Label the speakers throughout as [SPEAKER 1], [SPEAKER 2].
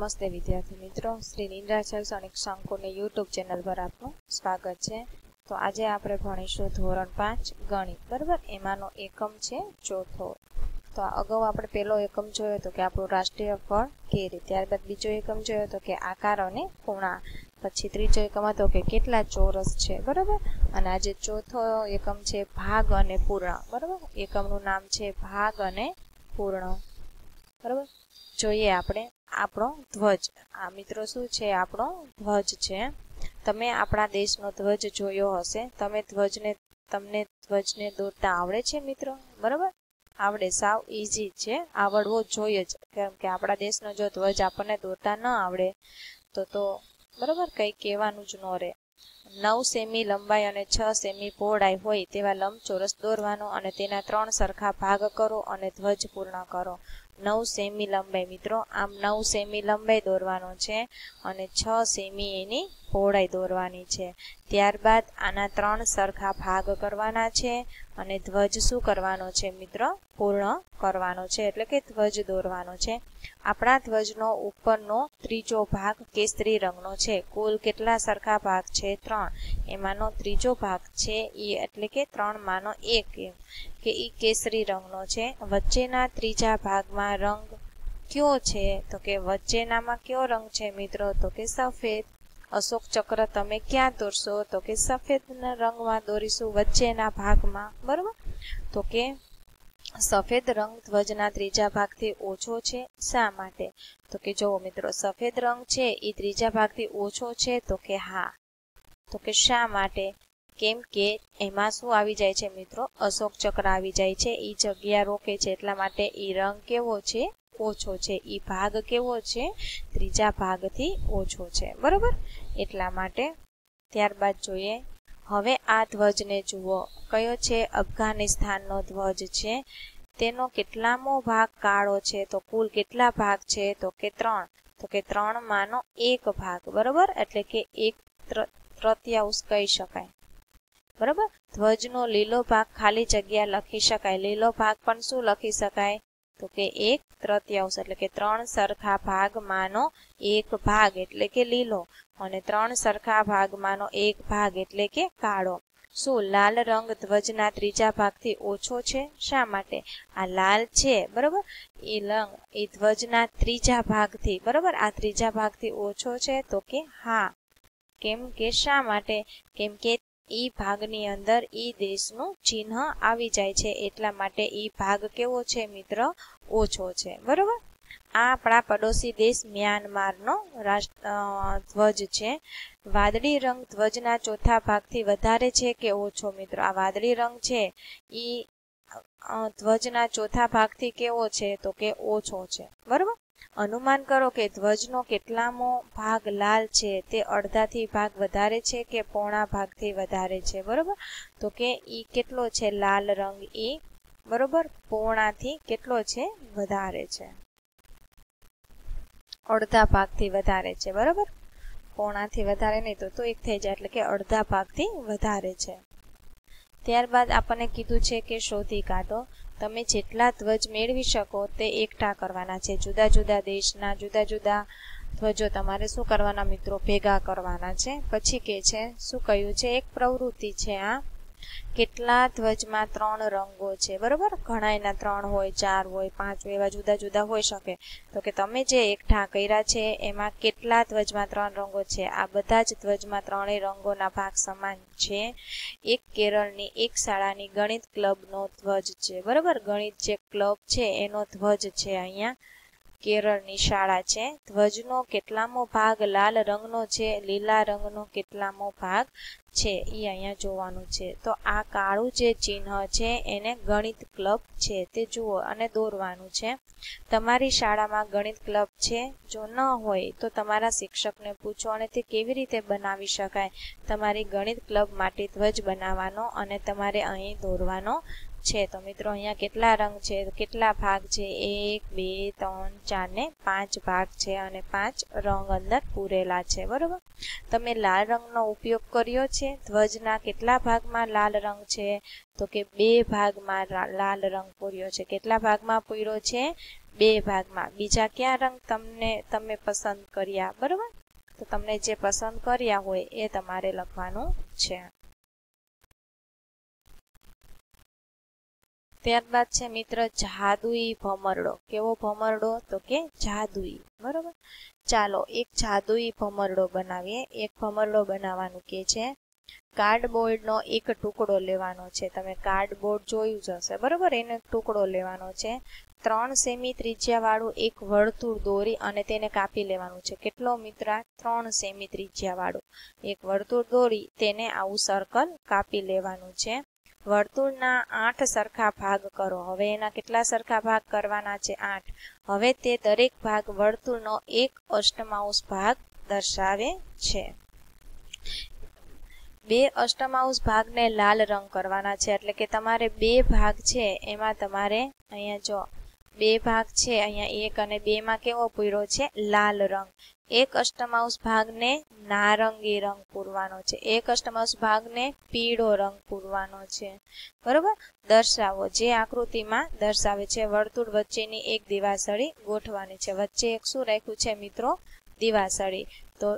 [SPEAKER 1] નમસ્તે વિદ્યાર્થી મિત્રો, શ્રી નિંદ્રા શૈક્ષણિક સંકુલની યુટ્યુબ ચેનલ પર આપનું સ્વાગત છે। તો આજે આપણે ભણીશું ધોરણ 5 ગણિત, બરાબર। એમાંનો એકમ છે ચોથો। તો અગાઉ આપણે પહેલો એકમ જોયો હતો કે આપણું રાષ્ટ્રીય ફળ કેરી, ત્યારબાદ બીજો એકમ જોયો હતો કે આકાર અને ખૂણા, પછી ત્રીજો એકમ હતો કે કેટલા ચોરસ છે, બરાબર। અને આજે ચોથો એકમ છે ભાગ અને પૂર્ણ, બરાબર। એકમનું નામ છે ભાગ અને પૂર્ણ, બરાબર। જોઈએ આપણે આપણો ધ્વજ। આ મિત્રો શું છે? આપણો ધ્વજ છે। તમે આપણા દેશનો ધ્વજ જોયો હશે। તમને ધ્વજને દોરતા આવડે છે મિત્રો? બરાબર, આવડે, સાવ ઈઝી છે, આવડવો જોઈએ જ, કેમ કે આપણા દેશનો જો ધ્વજ આપણને દોરતા ન આવડે તો બરાબર કંઈ કહેવાનું જ ન રહે। 9 સેમી લંબાઈ અને 6 સેમી પહોળાઈ હોય તેવા લંબચોરસ દોરવાનો અને તેના 3 સરખા ભાગ કરો અને ધ્વજ પૂર્ણ કરો। 9 સેમી લંબાઈ મિત્રો, આમ 9 સેમી લંબાઈ દોરવાનો છે અને 6 સેમી એની પહોળાઈ દોરવાની છે। ત્યારબાદ આના 3 સરખા ભાગ કરવાના છે અને ધ્વજ શું કરવાનો છે મિત્રો? પૂર્ણ કરવાનો છે, એટલે કે ધ્વજ દોરવાનો છે। આપણા ધ્વજનો ઉપરનો ત્રીજો ભાગ કેસરી રંગનો છે। કુલ કેટલા સરખા ભાગ છે? 3। એમાંનો ત્રીજો ભાગ છે એટલે કે 3 માંનો 1 કે ઈ કેસરી રંગનો છે। વચ્ચેના ત્રીજા ભાગમાં રંગ કયો છે? તો કે વચ્ચેનામાં કયો રંગ છે મિત્રો? તો કે સફેદ। અશોક ચક્ર તમે ક્યાં દોરશો? તો કે સફેદ રંગમાં દોરીશું વચ્ચેના ભાગમાં, બરાબર। તો કે સફેદ રંગ ધ્વજના ત્રીજા ભાગથી ઓછો છે, શા માટે? તો કે જુઓ મિત્રો, સફેદ રંગ છે એ ત્રીજા ભાગથી ઓછો છે, તો કે હા। તો કે શા માટે? કેમ કે એમાં શું આવી જાય છે મિત્રો? અશોક ચક્ર આવી જાય છે, એ જગ્યા રોકે છે, એટલા માટે એ રંગ કેવો છે? ઓછો છે। એ ભાગ કેવો છે? ત્રીજા ભાગથી ઓછો છે, બરાબર, એટલા માટે। ત્યારબાદ જોઈએ, હવે આ ધ્વજને જુઓ, કયો છે? અફઘાનિસ્તાનનો ધ્વજ છે। તેનો કેટલામો ભાગ કાળો છે? તો કુલ કેટલા ભાગ છે? તો કે 3। તો કે 3 માંનો 1 ભાગ, બરાબર, એટલે કે 1/3 કહી શકાય, બરાબર। ધ્વજનો લીલો ભાગ ખાલી જગ્યા લખી શકાય। લીલો ભાગ પણ શું લખી શકાય? તો કે 1/3, એટલે કે 3 સરખા ભાગમાંનો 1 ભાગ એટલે કે લીલો અને 3 સરખા ભાગમાંનો 1 ભાગ એટલે કે કાળો। શું લાલ રંગ ધ્વજના ત્રીજા ભાગથી ઓછો છે? શા માટે? આ લાલ છે, બરાબર, એ રંગ એ ધ્વજના ત્રીજા ભાગથી, બરાબર, આ ત્રીજા ભાગથી ઓછો છે, તો કે હા। કેમ કે શા માટે? કેમ કે ઈ ભાગની અંદર ઈ દેશનું ચિહ્ન આવી જાય છે, એટલા માટે ઈ ભાગ કેવો છે મિત્ર? ઓછો છે, બરાબર। આ આપણા પડોશી દેશ મ્યાનમારનો ધ્વજ છે। વાદળી રંગ ધ્વજના ચોથા ભાગથી વધારે છે કે ઓછો મિત્રો? આ વાદળી રંગ છે ઈ ધ્વજના ચોથા ભાગથી કેવો છે? તો કે ઓછો છે, બરાબર। અનુમાન કરો કે ધ્વજનો કેટલામો ભાગ લાલ છે? તે અડધાથી ભાગ વધારે છે કે પોણા ભાગથી વધારે છે? બરાબર, તો કે ઈ કેટલો છે લાલ રંગ? ઈ બરાબર પોણાથી કેટલો છે? વધારે છે, અડધા ભાગથી વધારે છે, બરાબર, પોણાથી વધારે નહીં તો 1 થઈ જાય, એટલે કે અડધા ભાગથી વધારે છે। ત્યારબાદ આપણને કીધું છે કે શોધી કાઢો, તમે જેટલા ધ્વજ મેળવી શકો તે એકઠા કરવાના છે। જુદા જુદા દેશના જુદા જુદા ધ્વજો તમારે શું કરવાના મિત્રો? ભેગા કરવાના છે। પછી કે છે, શું કહ્યું છે? એક પ્રવૃત્તિ છે આ, કેટલા ધ્વજમાં 3 રંગો છે? બરાબર, ઘણાયના 3 હોય, 4 હોય, 5 હોય, એવા જુદા જુદા હોઈ શકે। તો કે તમે જે એકઠા કર્યા છે એમાં કેટલા ધ્વજમાં 3 રંગો છે? આ બધા જ ધ્વજમાં 3 રંગોના ભાગ સમાન છે। એક કેરળની એક શાળાની ગણિત ક્લબનો ધ્વજ છે, બરાબર, ગણિત જે ક્લબ છે એનો ધ્વજ છે, અહીંયા કેરળની શાળા છે। ધ્વજનો કેટલામો ભાગ લાલ રંગનો છે? લીલા રંગનો કેટલામો ભાગ છે? એ અહીંયા જોવાનું છે। તો આ કાળું જે ચિહ્ન છે એને ગણિત ક્લબ છે તે જુઓ અને દોરવાનું છે। તમારી શાળામાં ગણિત ક્લબ છે? જો ન હોય તો તમારા શિક્ષકને પૂછો અને તે કેવી રીતે બનાવી શકાય। તમારી ગણિત ક્લબ માટે ધ્વજ બનાવવાનો અને તમારે અહીં દોરવાનો છે। તો મિત્રો અહીંયા કેટલા રંગ છે? કેટલા ભાગ છે? 1 2 3 4 ને 5 ભાગ છે અને 5 રંગ અંદર પૂરેલા છે, બરાબર। તમે લાલ રંગનો ઉપયોગ કર્યો છે? ધ્વજના કેટલા ભાગમાં લાલ રંગ છે? તો કે 2 ભાગમાં લાલ રંગ પૂર્યો છે। કેટલા ભાગમાં પૂર્યો છે? બે ભાગમાં બીજા કયા રંગ તમે પસંદ કર્યા, બરોબર? તો તમને જે પસંદ કર્યા હોય એ તમારે લખવાનું છે. ત્યારબાદ છે મિત્ર જાદુઈ ભમરડો. કેવો ભમરડો? તો કે જાદુઈ, બરોબર. ચાલો એક જાદુઈ ભમરડો બનાવીએ. એક ભમરડો બનાવવાનું કે છે. કાર્ડબોર્ડનો એક ટુકડો લેવાનો છે. તમે કાર્ડબોર્ડ જોયું જ હશે, બરોબર? એનો એક ટુકડો લેવાનો છે. 3 સેમી ત્રિજ્યા વાળું એક વર્તુળ દોરી અને તેને કાપી લેવાનું છે. કેટલો મિત્ર? 3 સેમી ત્રિજ્યા વાળું એક વર્તુળ દોરી તેને આવું સર્કલ કાપી લેવાનું છે. વર્તુળના 8 સરખા ભાગ કરો. હવે એના કેટલા સરખા ભાગ કરવાના છે? 8. હવે તે દરેક ભાગ વર્તુળનો 1/8 ભાગ દર્શાવે છે. 2 અષ્ટમાંશ ભાગને લાલ રંગ કરવાના છે. એટલે કે તમારે 2 ભાગ છે એમાં તમારે અહીંયા જો 2 ભાગ છે, અહીંયા 1 અને 2 માં કેવો પૂર્યો છે? લાલ રંગ. 1 અષ્ટમાંશ ભાગને નારંગી રંગ પૂરવાનો છે. 1 અષ્ટમાંશ ભાગને પીળો રંગ પૂરવાનો છે, બરોબર? દર્શાવો. જે આકૃતિમાં દર્શાવે છે. વર્તુળ વચ્ચેની એક દિવાસળી ગોઠવાની છે. વચ્ચે એક શું રાખ્યું છે મિત્રો? દિવાસળી. તો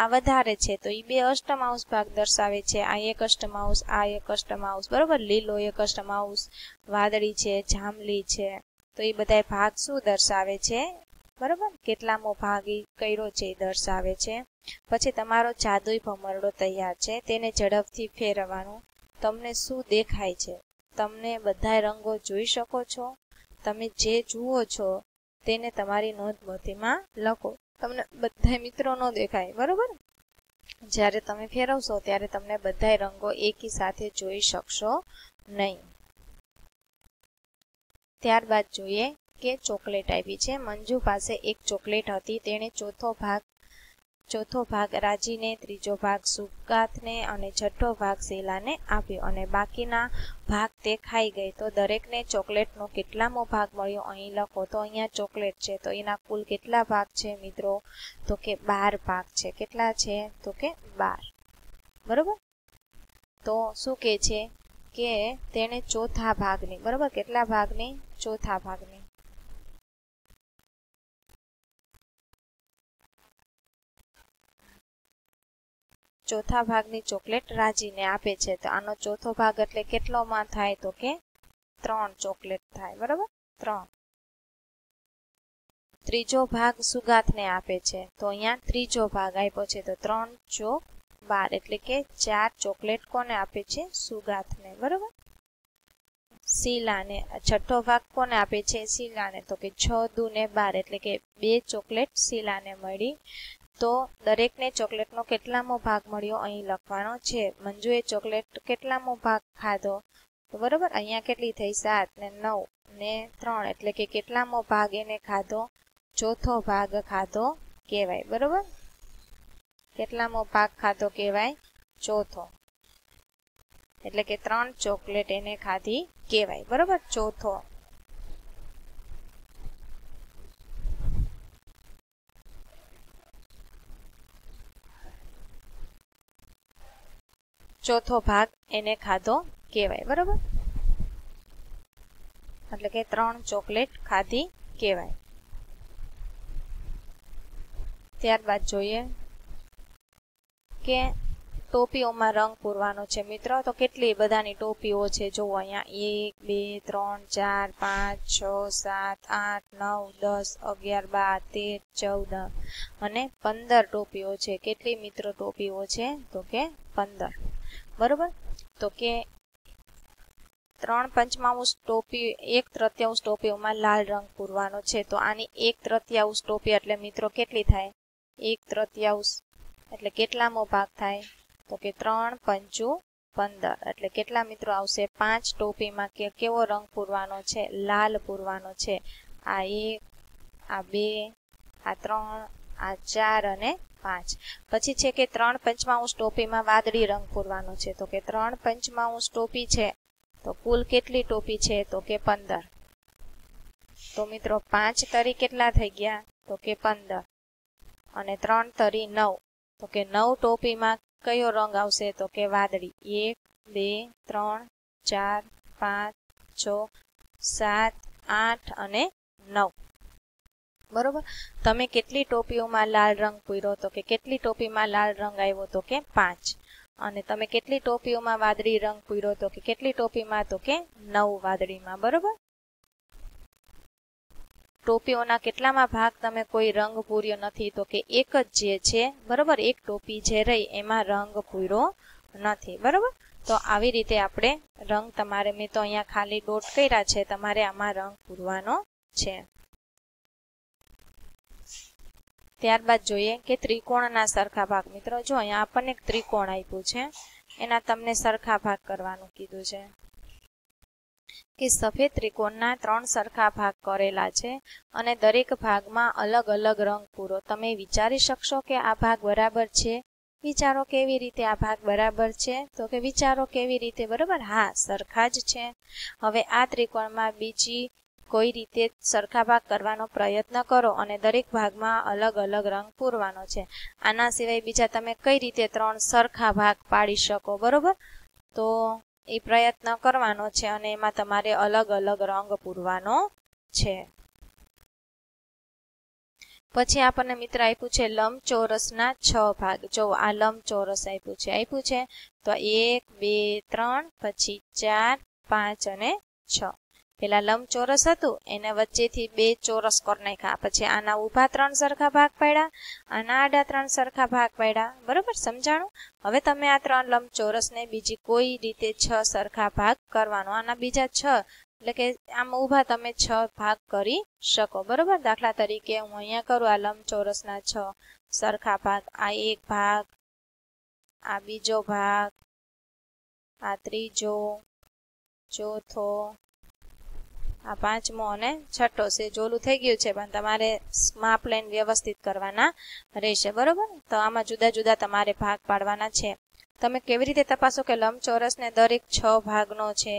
[SPEAKER 1] આ વધારે છે તો એ 2 અષ્ટમાંશ ભાગ દર્શાવે છે. આ 1 અષ્ટમાંશ, આ 1 અષ્ટમાંશ, બરોબર? લીલો 1 અષ્ટમાંશ, વાદળી છે, જાંબલી છે. તો એ બધા ભાગ શું દર્શાવે છે? બરોબર? કેટલામો ભાગ એ કર્યો છે એ દર્શાવે છે. પછી તમારો જાદુઈ ભમરડો તૈયાર છે. તેને ઝડપથી ફેરવવાનું. તમને શું દેખાય છે? તમને બધા રંગો જોઈ શકો છો? તમે જે જુઓ છો તેને તમારી નોંધપોથીમાં લખો. તમને બધા મિત્રો ન દેખાય, બરોબર? જ્યારે તમે ફેરવશો ત્યારે તમને બધા રંગો એકી સાથે જોઈ શકશો નહીં. ત્યારબાદ જોઈએ કે ચોકલેટ આપી છે. મંજુ પાસે એક ચોકલેટ હતી. તેણે ચોથો ભાગ રાજીને, ત્રીજો ભાગ સુગાતને અને છઠ્ઠો ભાગ શીલાને આપ્યો અને બાકીના ભાગ તે ખાઈ ગઈ. તો દરેકને ચોકલેટનો કેટલામો ભાગ મળ્યો અહીં લખો. તો અહીંયા ચોકલેટ છે તો એના કુલ કેટલા ભાગ છે મિત્રો? તો કે 12 ભાગ છે. કેટલા છે? તો કે 12, બરોબર? તો શું કે છે કે તેને ચોથા ભાગની, બરોબર? કેટલા ભાગની? ચોથા ભાગની. ચોથા ભાગની ચોકલેટ રાજીને આપે છે. તો આનો ચોથો ભાગ એટલે કેટલોમાં થાય? તો કે 3 ચોકલેટ થાય, બરોબર? 3. ત્રીજો ભાગ સુગાતને આપે છે. તો અહીંયા ત્રીજો ભાગ આપ્યો છે. તો 3 ચોક 12 એટલે કે 4 ચોકલેટ કોને આપે છે? સુગાતને, બરોબર? શીલાને છઠ્ઠો ભાગ કોને આપે છે? શીલાને. તો કે 6 દુ ને 12 એટલે કે 2 ચોકલેટ શીલાને મળી. તો દરેકને ચોકલેટનો કેટલામો ભાગ મળ્યો અહીં લખવાનો છે. મંજુએ ચોકલેટ કેટલામો ભાગ ખાધો? તો બરોબર અહીંયા કેટલી થઈ? 7 ને 9 ને 3 એટલે કે કેટલામો ભાગ એને ખાધો? ચોથો ભાગ ખાધો કહેવાય, બરોબર? કેટલામો ભાગ ખાધો કહેવાય? ચોથો. એટલે કે 3 ચોકલેટ એને ખાધી કહેવાય, બરોબર? ચોથો. ચોથો ભાગ એને ખાધો કહેવાય, બરોબર? એટલે કે 3 ચોકલેટ ખાધી કહેવાય. ત્યારબાદ જોઈએ કે ટોપીઓમાં રંગ પૂરવાનો છે મિત્રો. તો કેટલી બધાની ટોપીઓ છે જોવો અહીંયા 1 2 3 4 5 6 7 8 9 10 11 12 13 14 અને 15 ટોપીઓ છે. કેટલી મિત્રો ટોપીઓ છે? તો કે 15, બરોબર? તો કે 3/5 ટોપી 1/3 ટોપીઓમાં લાલ રંગ પૂરવાનો છે. તો આની 1/3 ટોપી એટલે મિત્રો કેટલી થાય? 1/3 એટલે કેટલામો ભાગ થાય? તો કે 3 5 15 એટલે કેટલા મિત્રો આવશે? 5 ટોપીમાં કેવો રંગ પૂરવાનો છે? લાલ પૂરવાનો છે. આ 1, આ 2, આ 3, આ 4 અને 5. પછી છે કે 3/5 ટોપીમાં વાદળી રંગ પૂરવાનો છે. તો કે 3/5 ટોપી છે તો કુલ કેટલી ટોપી છે? તો કે 15. તો મિત્રો 5 તરી કેટલા થઈ ગયા? તો કે 15 અને 3 તરી 9. તો કે 9 ટોપીમાં કયો રંગ આવશે? તો કે વાદળી. 1 2 3 4 5 6 7 8 અને 9 બરોબર। તમે કેટલી ટોપીઓમાં લાલ રંગ પૂર્યો તો કે કેટલી ટોપીમાં લાલ રંગ આવ્યો તો કે 5 અને તમે કેટલી ટોપીઓમાં વાદળી રંગ પૂર્યો તો કે કેટલી ટોપીમાં તો કે 9 વાદળીમાં બરોબર। ટોપીઓના કેટલામાં ભાગ તમે કોઈ રંગ પૂર્યો નથી તો કે એક જ જે છે બરોબર। એક ટોપી જે રહી એમાં રંગ પૂર્યો નથી બરોબર। તો આવી રીતે આપણે રંગ તમારે મેં તો અહીંયા ખાલી ડોટ કર્યા છે, તમારે આમાં રંગ પૂરવાનો છે। ત્યારબાદ જોઈએ કે ત્રિકોણના સરખા ભાગ। મિત્રો જો અહીંયા આપણને એક ત્રિકોણ આપ્યું છે, એના તમને સરખા ભાગ કરવાનું કીધું છે કે સફેદ ત્રિકોણના 3 સરખા ભાગ કરેલા છે અને દરેક ભાગમાં અલગ અલગ રંગ પૂરો। તમે વિચારી શકશો કે આ ભાગ બરાબર છે? વિચારો કેવી રીતે આ ભાગ બરાબર છે? તો કે વિચારો કેવી રીતે બરાબર? હા, સરખા જ છે। હવે આ ત્રિકોણમાં બીજી કોઈ રીતે સરખા ભાગ કરવાનો પ્રયત્ન કરો અને દરેક ભાગમાં અલગ અલગ રંગ પૂરવાનો છે। આના સિવાય બીજા તમે કઈ રીતે 3 સરખા ભાગ પાડી શકો બરોબર? તો એ પ્રયત્ન કરવાનો છે અને એમાં તમારે અલગ અલગ રંગ પૂરવાનો છે। પછી આપણને મિત્ર આપ્યું છે લંબચોરસના 6 ભાગ। જો આ લંબચોરસ આપ્યું છે તો 1 2 3 પછી 4 5 અને 6। પેલા લંબચોરસ હતું એને વચ્ચેથી 2 ચોરસ કરી નાખ્યા, પછી આના ઊભા 3 સરખા ભાગ પાડ્યા, આના આડા 3 સરખા ભાગ પાડ્યા બરોબર? સમજાણું? હવે તમે આ 3 લંબચોરસને બીજી કોઈ રીતે 6 સરખા ભાગ કરવાનો। આના બીજા 6 એટલે કે આમ ઊભા તમે 6 ભાગ કરી શકો બરોબર? દાખલા તરીકે હું અહીંયા કરું આ લંબચોરસના 6 સરખા ભાગ। આ એક ભાગ, આ બીજો ભાગ, આ ત્રીજો, ચોથો, આ પાંચમો અને છઠ્ઠો છે। જોલું થઈ ગયું છે પણ તમારે માપ લઈને વ્યવસ્થિત કરવાના રહેશે બરોબર? તો આમાં જુદા જુદા તમારે ભાગ પાડવાના છે। તમે કેવી રીતે તપાસો કે લંબચોરસને દરેક 6 ભાગનો છે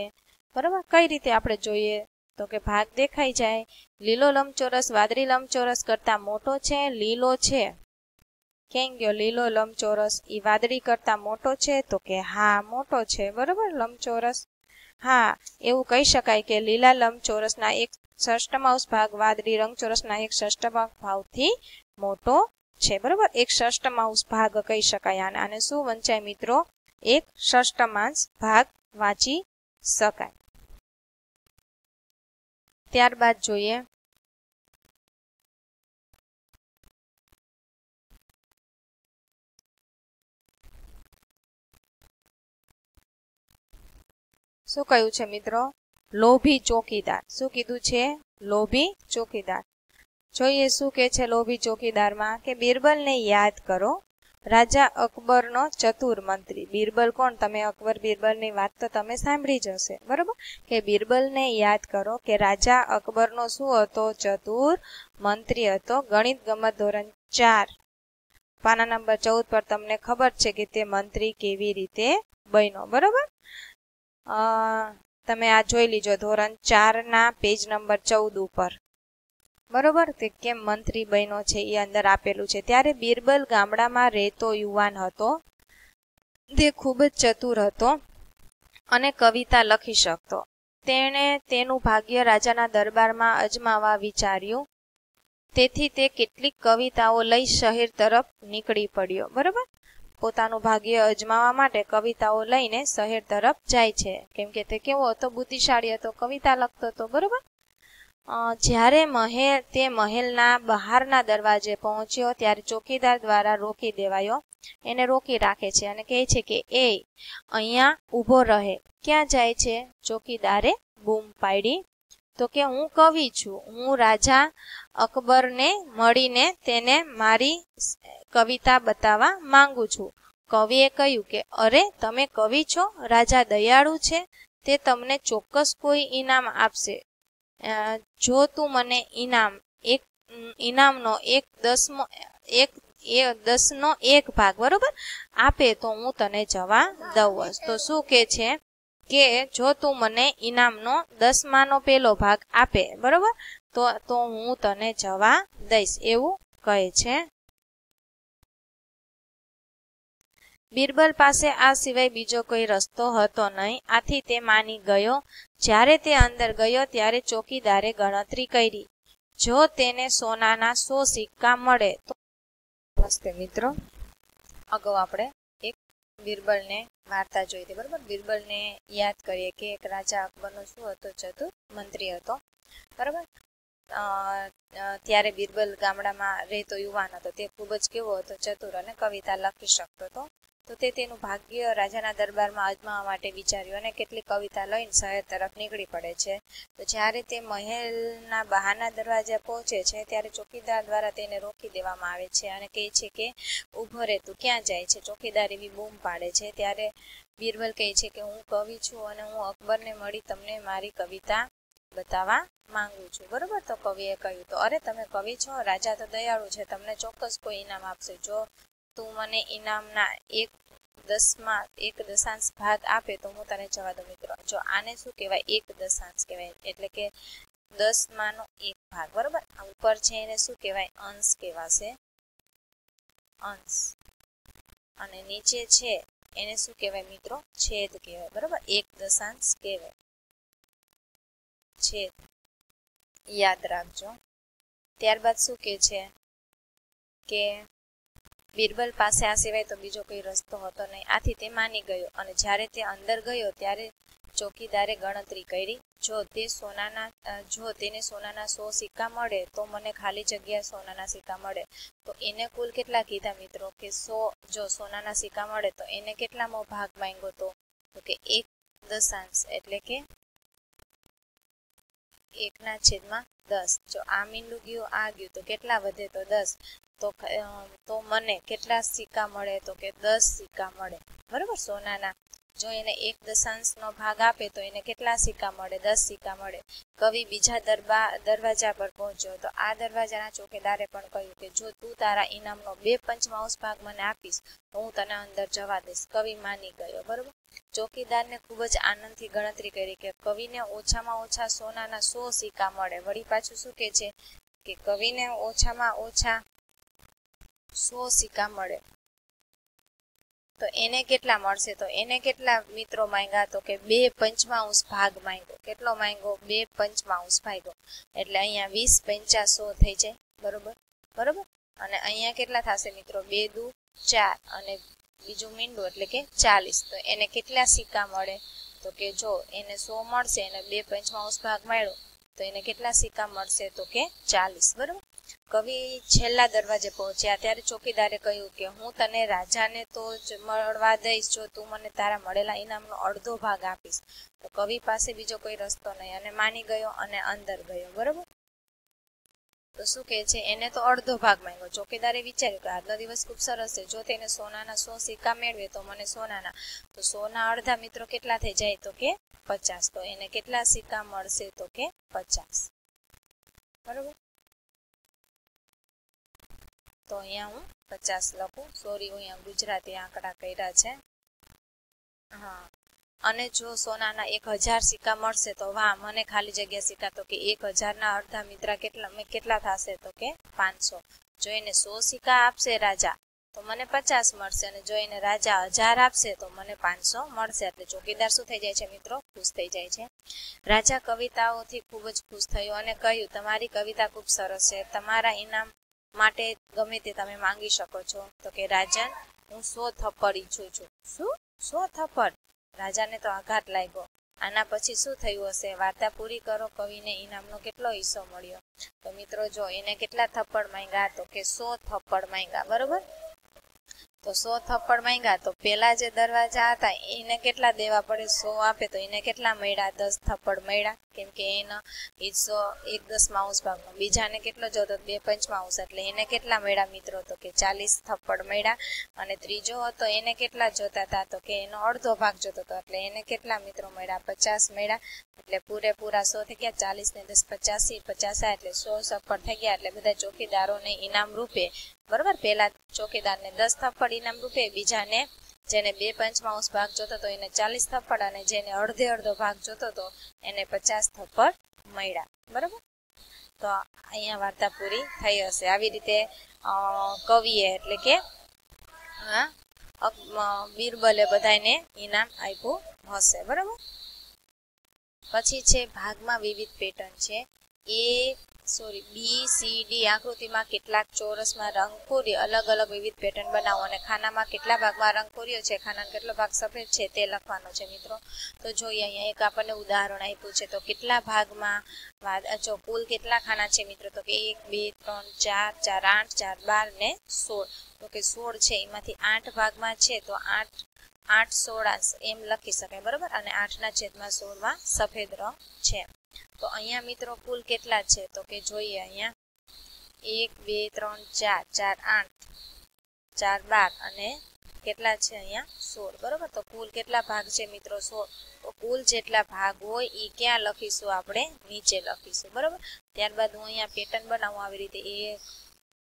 [SPEAKER 1] બરોબર? કઈ રીતે આપણે જોઈએ તો કે ભાગ દેખાઈ જાય। લીલો લંબચોરસ વાદળી લંબચોરસ કરતા મોટો છે, લીલો છે। કેમ ગયો લીલો લંબચોરસ એ વાદળી કરતા મોટો છે તો કે હા મોટો છે બરોબર લંબચોરસ। હા, એવું કહી શકાય કે લીલા લંબચોરસના 1/6 ભાગ વાદળી લંબચોરસના 1/6 ભાગથી મોટો છે બરોબર? 1/6 ભાગ કહી શકાય આને। આને શું વંચાય મિત્રો? 1/6 ભાગ વાંચી શકાય। ત્યારબાદ જોઈએ શું કહ્યું છે મિત્રો? લોભી ચોકીદાર। શું કીધું છે? લોભી ચોકીદાર। જોઈએ શું કે છે લોભી ચોકીદારમાં કે બિરબલને યાદ કરો, રાજા અકબરનો ચતુર મંત્રી। બિરબલ કોણ? તમે અકબર બિરબલની વાત તો તમે સાંભળી જ હશે બરોબર? કે બિરબલને યાદ કરો કે રાજા અકબરનો શું હતો? ચતુર મંત્રી હતો। ગણિત ગમત ધોરણ 4 પાના નંબર 14 પર તમને ખબર છે કે તે મંત્રી કેવી રીતે બન્યો બરોબર? તમે આ જોઈ લીજો ધોરણ 4 પેજ નંબર 14 ઉપર બરોબર? તે કેમ મંત્રી બન્યો છે એ અંદર આપેલું છે। ત્યારે બિરબલ ગામડામાં રહેતો યુવાન હતો, તે ખૂબ જ ચતુર હતો અને કવિતા લખી શકતો। તેણે તેનું ભાગ્ય રાજાના દરબારમાં અજમાવવા વિચાર્યું, તેથી તે કેટલીક કવિતાઓ લઈ શહેર તરફ નીકળી પડ્યો બરોબર? પોતાનું ભાગ્ય અજમાવવા માટે કવિતાઓ લઈને શહેર તરફ જાય છે, કેમ કે તે કેવો હતો? બુદ્ધિશાળી હતો, કવિતા લખતો હતો બરોબર? જ્યારે તે મહેલના બહારના દરવાજે પહોંચ્યો ત્યારે ચોકીદાર દ્વારા રોકી દેવાયો। એને રોકી રાખે છે અને કહે છે કે એ અહીંયા ઊભો રહે। ક્યાં જાય છે? ચોકીદારે બૂમ પાડી તો કે હું કવિ છું, હું રાજા અકબરને મળીને તેને મારી કવિતા બતાવવા માંગુ છું। કવિએ કહ્યું કે અરે તમે કવિ છો? રાજા દયાળુ છે, તે તમને ચોક્કસ કોઈ ઇનામ આપશે। જો તું મને ઇનામનો 10/10 ભાગ બરોબર આપે તો હું તને જવા દઉં। તો શું કે છે કે જો તું મને ઇનામનો 10/1 ભાગ આપે બરોબર તો હું તને જવા દઈશ, એવું કહે છે। બિરબલ પાસે આ સિવાય બીજો કોઈ રસ્તો હતો નહીં, આથી તે માની ગયો। જ્યારે તે અંદર ગયો ત્યારે ચોકીદારે ગણતરી કરી જો તેને સોનાના 100 સિક્કા મળે તો નમસ્તે મિત્રો, અગાઉ આપણે એક બિરબલને વાર્તા જોઈ હતી, બરાબર. બિરબલને યાદ કરીએ કે એક રાજા અકબરનો શું હતો, ચતુર મંત્રી હતો, બરાબર. ત્યારે બિરબલ ગામડામાં રહેતો યુવાન હતો. તે ખૂબ જ કેવો હતો, ચતુર અને કવિતા લખી શકતો હતો. તો તે તેનું ભાગ્ય રાજાના દરબારમાં અજમાવવા માટે વિચાર્યું અને કેટલીક કવિતા લઈને શહેર તરફ નીકળી પડે છે. તો જ્યારે તે મહેલના બહારના દરવાજા પહોંચે છે ત્યારે ચોકીદાર દ્વારા તેને રોકી દેવામાં આવે છે અને કહે છે કે ઊભો રહે, તું ક્યાં જાય છે? ચોકીદાર એવી બૂમ પાડે છે. ત્યારે બિરબલ કહે છે કે હું કવિ છું અને હું અકબરને મળી તમને મારી કવિતા બતાવવા માંગુ છું, બરોબર. તો કવિએ કહ્યું, તો અરે તમે કવિ છો, રાજા તો દયાળુ છે, તમને ચોક્કસ કોઈ ઇનામ આપશે. જો તું મને ઇનામના 1/10 ભાગ આપે તો હું તને જવા દઉં. મિત્રો, જો આને શું કહેવાય? 1/10 કહેવાય, એટલે કે 10/1 ભાગ, બરોબર. આ ઉપર છે એને શું કહેવાય? અંશ કહેવાશે, અંશ. અને નીચે છે એને શું કહેવાય મિત્રો? છેદ કહેવાય, બરોબર. 1/10 કહેવાય, છેદ, યાદ રાખજો. ત્યારબાદ શું કહે છે કે બિરબલ પાસે આ સિવાય તો બીજો કોઈ રસ્તો હતો નહીં. આથી તે માની ગયો અને જ્યારે તે અંદર ગયો ત્યારે ચોકીદારે ગણતરી કરી. જો તેને સોનાના 100 સિક્કા મળે તો મને ખાલી જગ્યા સોનાના સિક્કા મળે. તો એને કુલ કેટલા કીધા મિત્રો? કે 100. જો સોનાના સિક્કા મળે તો એને કેટલામો ભાગ માંગ્યો? તો કે 1/10, એટલે કે 1/10. જો આ મીંડું ગયું, આ ગયું, તો કેટલા વધે? તો 10. તો મને કેટલા સિક્કા મળે? તો કે 10 સિક્કા મળે, બરોબર, સોનાના. જો એને 1/10 ભાગ આપે તો એને કેટલા સિક્કા મળે? 10 સિક્કા મળે. કવિ બીજા દરવાજા પર પહોંચ્યો તો આ દરવાજાના ચોકીદારે પણ કહ્યું કે જો તું તારા ઇનામનો 2/5 ભાગ મને આપીશ તો હું તને અંદર જવા દઈશ. કવિ માની ગયો, બરોબર. ચોકીદારને ખૂબ જ આનંદથી ગણતરી કરી કે કવિને ઓછામાં ઓછા સોનાના 100 સિક્કા મળે. વળી પાછું શું કે છે કે કવિને ઓછામાં ઓછા 100 સિક્કા મળે તો એને કેટલા મળશે? તો એને કેટલા મિત્રો માંગ્યા? તો કે 2/5 ભાગ માંગ્યો. કેટલો માંગ્યો? 2/5 ભાગ્યો. એટલે અહીંયા 20 × 5 100 થઈ જાય, બરોબર, બરોબર. અને અહીંયા કેટલા થશે મિત્રો? 2 દુ 4 અને બીજું મીંડું એટલે કે 40. તો એને કેટલા સિક્કા મળે? તો કે જો એને 100 મળશે, એને 2/5 ભાગ મળ્યો તો એને કેટલા સિક્કા મળશે? તો કે 40, બરોબર. કવિ છેલ્લા દરવાજે પહોંચ્યા ત્યારે ચોકીદારે કહ્યું કે હું તને રાજાને તો જ મળવા દઈશ જો તું મને તારા મળેલા ઇનામનો અડધો ભાગ આપીશ. તો કવિ પાસે બીજો કોઈ રસ્તો નહીં અને માની ગયો અને અંદર ગયો, બરોબર. તો શું કહે છે? એને તો અડધો ભાગ માંગ્યો. ચોકીદારે વિચાર્યું કે આજનો દિવસ ખૂબ સરસ છે, જો તેને સોનાના 100 સિક્કા મેળવે તો મને સોનાના, તો 100ના અડધા મિત્રો કેટલા થઈ જાય? તો કે 50. તો એને કેટલા સિક્કા મળશે? તો કે 50, બરોબર. તો અહીંયા હું 50 લખું. સોરી, હું અહીંયા ગુજરાતી આંકડા કર્યા છે. હા, અને જો સોનાના 1000 સિક્કા મળશે તો વાહ, મને ખાલી જગ્યા સિક્કા. તો કે 1000ના અડધા મિત્ર કેટલા થશે? તો કે 500. જો એને 100 સિક્કા આપશે રાજા તો મને 50 મળશે અને જો એને રાજા 1000 આપશે તો મને 500 મળશે. એટલે ચોકીદાર શું થઈ જાય છે મિત્રો? ખુશ થઈ જાય છે. રાજા કવિતાઓથી ખૂબ જ ખુશ થયો અને કહ્યું તમારી કવિતા ખૂબ સરસ છે, તમારા ઇનામ માટે ગમે તે તમે માંગી શકો છો. તો કે રાજન, હું 100 થપ્પડ ઈચ્છું છું. શું? 100 થપ્પડ? રાજાને તો આઘાત લાગ્યો. આના પછી શું થયું હશે? વાર્તા પૂરી કરો. કવિને ઇનામનો કેટલો હિસ્સો મળ્યો? તો મિત્રો જો એને કેટલા થપ્પડ માંગ્યા? તો કે 100 થપ્પડ માંગ્યા, બરોબર. તો 100 થપ્પડ માંગ્યા તો પેલા જે દરવાજા હતા એને કેટલા દેવા પડે? 100 આપે તો એને કેટલા મળ્યા? 10 થપ્પડ મળ્યા, કેમ કે એનો હિસ્સો 1/10 ભાગનો. બીજાને કેટલો જોતો? 2/5, એટલે એને કેટલા મળ્યા મિત્રો? તો કે 40 થપ્પડ મળ્યા. અને ત્રીજો હતો એને કેટલા જોતા હતા? તો કે એનો અડધો ભાગ જોતો હતો, એટલે એને કેટલા મિત્રો મળ્યા? 50 મળ્યા. એટલે પૂરેપૂરા 100 થઈ ગયા. 40 ને 10 85, 50 એટલે 100 થપ્પડ થઈ ગયા. એટલે બધા ચોકીદારોને ઇનામ રૂપે, બરોબર, પેલા ચોકીદારને 10 થપ્પડ ઇનામ રૂપે, બીજાને જેને 2/5 ભાગ જોતો હતો એને 40 થપ્પડ અને જેને અડધો ભાગ જોતો હતો એને 50 થપ્પડ મળ્યા, બરોબર. તો અહીંયા વાર્તા પૂરી થઈ હશે. આવી રીતે કવિએ એટલે કે બિરબલે બધાને ઇનામ આપ્યું હશે, બરોબર. પછી છે ભાગમાં વિવિધ પેટર્ન છે. બી સી ડી આકૃતિમાં કેટલાક ચોરસમાં રંગ પૂરી અલગ અલગ વિવિધ પેટર્ન બનાવો અને ખાનામાં કેટલા ભાગમાં રંગ પૂર્યો છે, ખાનાનો કેટલો ભાગ સફેદ છે તે લખવાનો છે મિત્રો. તો જોઈએ અહીંયા એક આપણને ઉદાહરણ આપ્યું છે. તો કેટલા ભાગમાં જો કુલ કેટલા ખાના છે મિત્રો, તો કે 1 2 3 4 4 8 4 12 ને 16. તો કે 16 છે, એમાંથી 8 ભાગમાં છે તો 8 8 16 એમ લખી શકાય બરાબર. અને 8/16 માં સફેદ રંગ છે. તો અહીંયા મિત્રો કુલ કેટલા છે, તો કે જોઈએ અહીંયા 1 2 3 4 4 8 4 12 અને કેટલા છે અહીંયા 16 બરાબર. તો કુલ કેટલા ભાગ છે મિત્રો 16. તો કુલ જેટલા ભાગ હોય એ ક્યાં લખીશું, આપણે નીચે લખીશું બરાબર. ત્યારબાદ હું અહીંયા પેટર્ન બનાવું આવી રીતે 1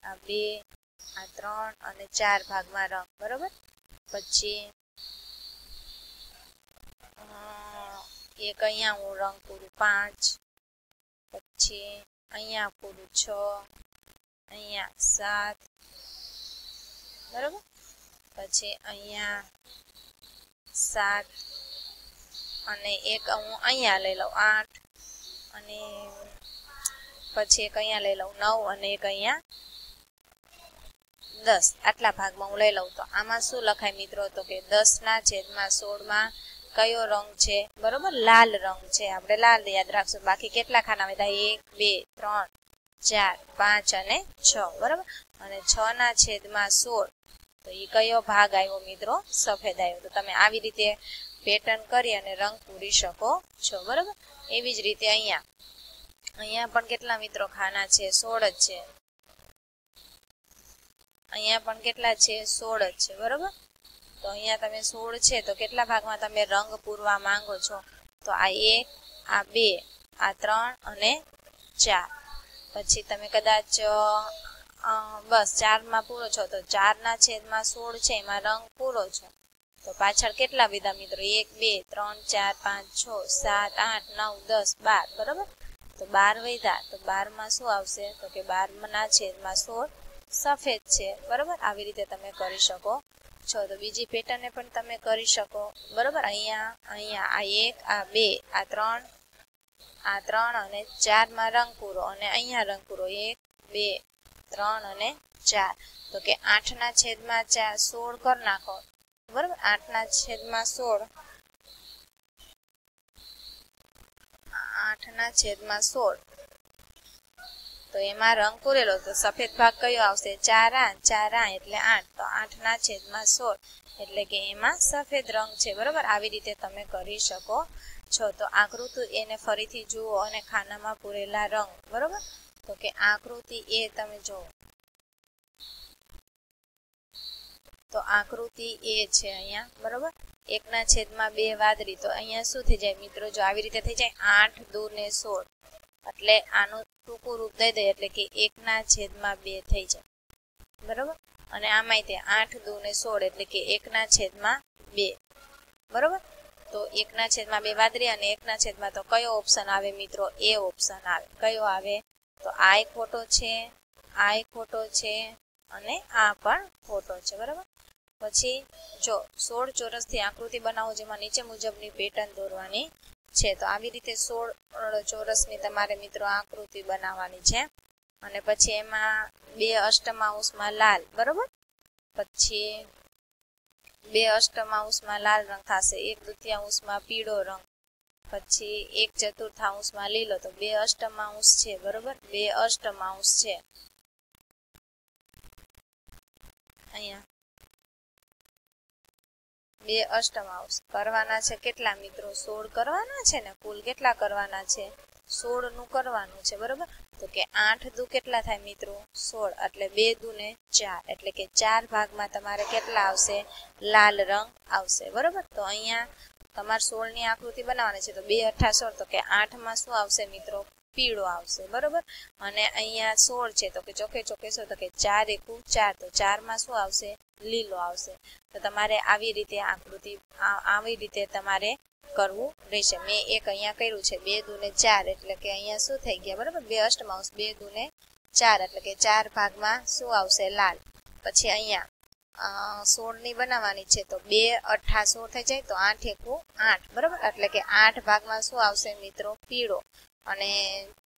[SPEAKER 1] આ 2 આ 3 અને 4 ભાગમાં રંગ બરાબર. પછી એક અહીંયા હું રંગ પૂરું 5, પછી અહીંયા પૂરું 6, અહીંયા 7 બરાબર. પછી અહીંયા 7 અને એક હું અહીંયા લઈ લઉં 8 અને પછી એક અહીંયા લઈ લઉં 9 અને એક અહીંયા 10. આટલા ભાગમાં હું લઈ લઉં. તો આમાં શું લખાય મિત્રો, તો કે 10/16 કયો રંગ છે બરોબર, લાલ રંગ છે. આપણે લાલ યાદ રાખશું. બાકી કેટલા ખાના વધ્યા 1 2 3 4 5 અને 6 બરાબર. અને 6/16 તો એ કયો ભાગ આવ્યો મિત્રો, સફેદ આવ્યો. તો તમે આવી રીતે પેટર્ન કરી અને રંગ પૂરી શકો છો બરાબર. એવી જ રીતે અહીંયા પણ કેટલા મિત્રો ખાના છે, 16 જ છે. અહીંયા પણ કેટલા છે, 16 જ છે બરાબર. તો અહીંયા તમે 16 છે તો કેટલા ભાગમાં તમે રંગ પૂરવા માંગો છો, તો આ 1 આ 2 આ 3 અને 4. પછી તમે કદાચ બસ 4માં પૂરો છો તો 4/16 છે એમાં રંગ પૂરો છો. તો પાછળ કેટલા વિધા મિત્રો 1 2 3 4 5 6 7 8 9 10 12 બરાબર. તો 12 વધ્યા. તો 12માં શું આવશે, તો કે 12/16 સફેદ છે બરાબર. આવી રીતે તમે કરી શકો છો. તો બીજી પેટર્નને પણ તમે કરી શકો બરાબર. અહીંયા આ 1 આ 2 આ 3 અને 4માં રંગ પૂરો અને અહીંયા રંગ પૂરો 1 2 3 અને 4. તો કે 8/16 કરી નાખો બરાબર. 8/16 8/16 તો એમાં રંગ પૂરેલો. તો સફેદ ભાગ કયો આવશે, 4 એટલે 8. તો 8/16 એટલે કે એમાં સફેદ રંગ છે બરાબર. આવી રીતે તમે કરી શકો છો. તો આકૃતિ એને ફરીથી જુઓ અને ખાનામાં પૂરેલા રંગ બરાબર. તો કે આકૃતિ એ તમે જુઓ. તો આકૃતિ એ છે અહીંયા બરાબર. 1/2 વાદળી. તો અહીંયા શું થઈ જાય મિત્રો, જો આવી રીતે થઈ જાય 8 2 ને 16 એટલે આનું ટૂંકું રૂપ દઈ દે એટલે કે 1/2 થઈ જાય બરાબર. અને આમાંય તે 8 2 ને 16 એટલે કે 1/2 બરાબર. તો 1/2 વાદળી અને 1/2 તો કયો ઓપ્શન આવે મિત્રો, એ ઓપ્શન આવે. કયો આવે, તો આ એક ફોટો છે, આ એક ફોટો છે અને આ પણ ફોટો છે બરાબર. પછી જો 16 ચોરસથી આકૃતિ બનાવો જેમાં નીચે મુજબની પેટર્ન દોરવાની છે. તો આવી રીતે 16 ચોરસની તમારે મિત્રો આકૃતિ બનાવવાની છે. અને પછી એમાં 2 અષ્ટમાંશમાં લાલ બરાબર. પછી 2 અષ્ટમાંશમાં લાલ રંગ થશે, 1/2 પીળો રંગ, પછી 1/4 લીલો. તો 2 અષ્ટમાંશ છે બરાબર. 2 અષ્ટમાંશ છે અહીંયા 2 અષ્ટમાંશ કરવાના છે. કેટલા મિત્રો 16 કરવાના છે ને. કુલ કેટલા કરવાના છે, 16 નું કરવાનું છે બરાબર. તો કે 8 દુ કેટલા થાય મિત્રો 16 એટલે 2 દુ ને 4 એટલે કે 4 ભાગમાં તમારે કેટલા આવશે, લાલ રંગ આવશે બરાબર. તો અહીંયા તમારે 16 ની આકૃતિ બનાવવાની છે. તો 2 8 16 તો કે 8માં શું આવશે મિત્રો, પીળો આવશે બરાબર. અને અહીંયા 16 છે તો કે ચોકે ચોકે તો કે 4 એકુ 4 તો 4માં શું આવશે, લીલો આવશે. તો તમારે આવી રીતે આકૃતિ આવી રીતે તમારે કરવું રહેશે. મેં એક અહીંયા કર્યું છે 2 દુ ને 4 એટલે કે અહીંયા શું થઈ ગયા બરાબર. 2 અષ્ટમાંશ 2 દુ ને 4 એટલે કે 4 ભાગમાં શું આવશે, લાલ. પછી અહીંયા 16 ની બનાવવાની છે. તો 2 8 16 થઈ જાય તો 8 એકુ 8 બરાબર. એટલે કે 8 ભાગમાં શું આવશે મિત્રો, પીળો. અને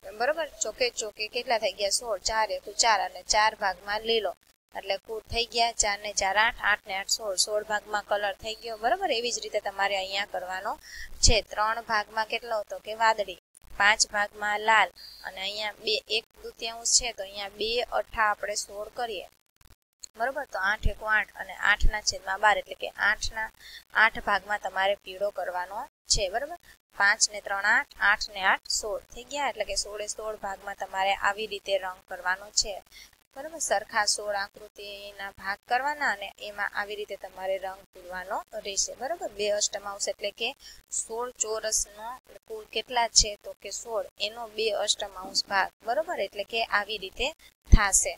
[SPEAKER 1] બરોબર, ચોકે ચોકે કેટલા થઈ ગયા 16, 4 એકુ 4 અને 4 ભાગમાં લીલો એટલે કુલ થઈ ગયા 4 ને 4 8, 8 ને 8 16, 16 ભાગમાં કલર થઈ ગયો બરોબર। એવી જ રીતે તમારે અહીંયા કરવાનો છે। 3 ભાગમાં કેટલો હતો કે વાદળી, 5 ભાગમાં લાલ અને અહીંયા 2 1/2 છે તો અહીંયા 2 અઠા આપણે 16 કરીએ બરોબર। તો 8 એકુ 8 અને 8 ના છેદમાં 12 એટલે કે 8 ભાગમાં તમારે પીળો કરવાનો છે બરોબર। 5 ને 3 8, 8 ને 8 16 થઈ ગયા એટલે કે 16 ભાગમાં તમારે આવી રીતે રંગ કરવાનો છે બરોબર। સરખા 16 આકૃતિના ભાગ કરવાના અને એમાં આવી રીતે તમારે રંગ પૂરવાનો રહેશે બરોબર। 2 અષ્ટમાંશ એટલે કે 16 ચોરસનો કુલ કેટલા છે તો કે 16 એનો 2 અષ્ટમાંશ ભાગ બરોબર એટલે કે આવી રીતે થાશે।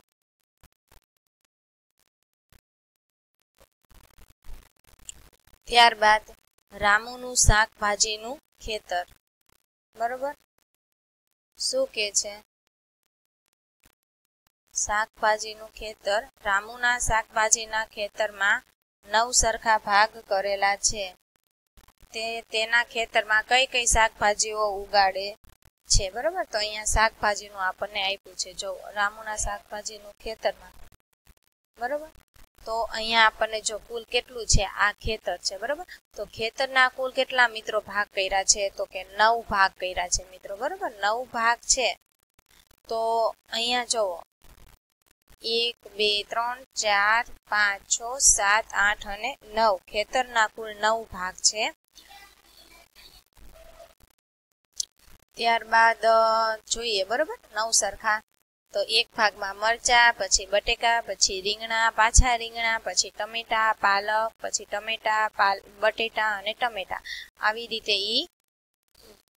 [SPEAKER 1] ત્યારબાદ રામુનું શાકભાજીનું ખેતર બરોબર। શું કે છે? શાકભાજીનું ખેતર। રામુના શાકભાજીના ખેતરમાં 9 સરખા ભાગ કરેલા છે। તેના ખેતરમાં કઈ કઈ શાકભાજીઓ ઉગાડે છે બરોબર। તો અહીંયા શાકભાજીનું આપણને આપ્યું છે, જો રામુના શાકભાજીનું ખેતરમાં બરોબર। તો અહીંયા આપણને જો કુલ કેટલું છે આ ખેતર છે બરોબર। તો ખેતરના કુલ કેટલા મિત્રો ભાગ કર્યા છે તો કે 9 ભાગ કર્યા છે મિત્રો બરોબર। 9 ભાગ છે તો અહીંયા જુઓ 1 2 3 4 5 6 7 8 અને 9 ખેતરના કુલ 9 ભાગ છે। ત્યારબાદ જોઈએ બરોબર 9 સરખા તો એક ભાગમાં મરચા, પછી બટેકા, પછી રીંગણા, પાછા રીંગણા, પછી ટમેટા, પાલક, પછી ટમેટા, બટેટા અને ટમેટા આવી રીતે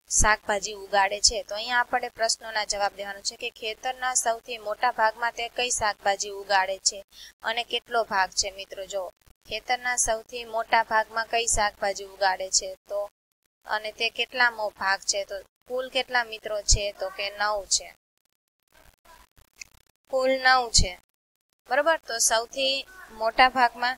[SPEAKER 1] શાકભાજી ઉગાડે છે। તો અહીંયા આપણે પ્રશ્નોના જવાબ દેવાનો છે કે ખેતરના સૌથી મોટા ભાગમાં તે કઈ શાકભાજી ઉગાડે છે અને કેટલો ભાગ છે મિત્રો। જો ખેતરના સૌથી મોટા ભાગમાં કઈ શાકભાજી ઉગાડે છે તો અને તે કેટલામો ભાગ છે તો કુલ કેટલા મિત્રો છે તો કે 9 છે, કુલ 9 છે બરોબર। તો સૌથી મોટા ભાગમાં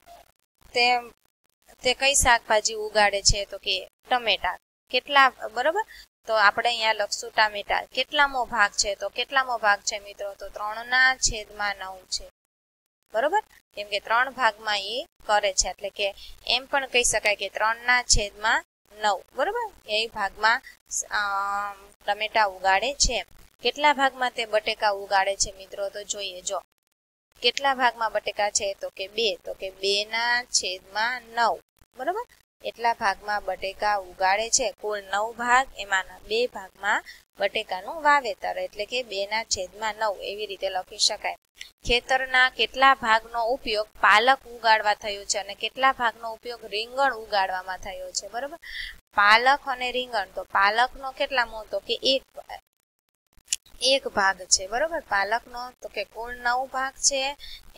[SPEAKER 1] તે કઈ શાકભાજી ઉગાડે છે તો કે ટમેટા, કેટલા બરોબર। તો આપણે અહીંયા લખશું ટામેટા, કેટલામો ભાગ છે તો કેટલામો ભાગ છે મિત્રો તો 3/9 છે બરોબર। કેમ કે 3 ભાગમાં કરે છે એટલે કે એમ પણ કહી શકાય કે 3/9 બરોબર એ ભાગમાં ટમેટા ઉગાડે છે। કેટલા ભાગમાં તે બટેકા ઉગાડે છે મિત્રો તો જોઈએ, જો કેટલા ભાગમાં બટેકા છે તો કે 2, તો કે 2/9 બરોબર એટલા ભાગમાં બટેકા ઉગાડે છે। કુલ 9 ભાગ એમાંના 2 ભાગમાં બટેકાનું વાવેતર એટલે કે 2/9 એવી રીતે લખી શકાય। ખેતરના કેટલા ભાગનો ઉપયોગ પાલક ઉગાડવા થયો છે અને કેટલા ભાગનો ઉપયોગ રીંગણ ઉગાડવામાં થયો છે બરોબર। પાલક અને રીંગણ, તો પાલકનો કેટલામો તો કે એક ભાગ છે બરોબર। પાલકનો તો કે કુલ 9 ભાગ છે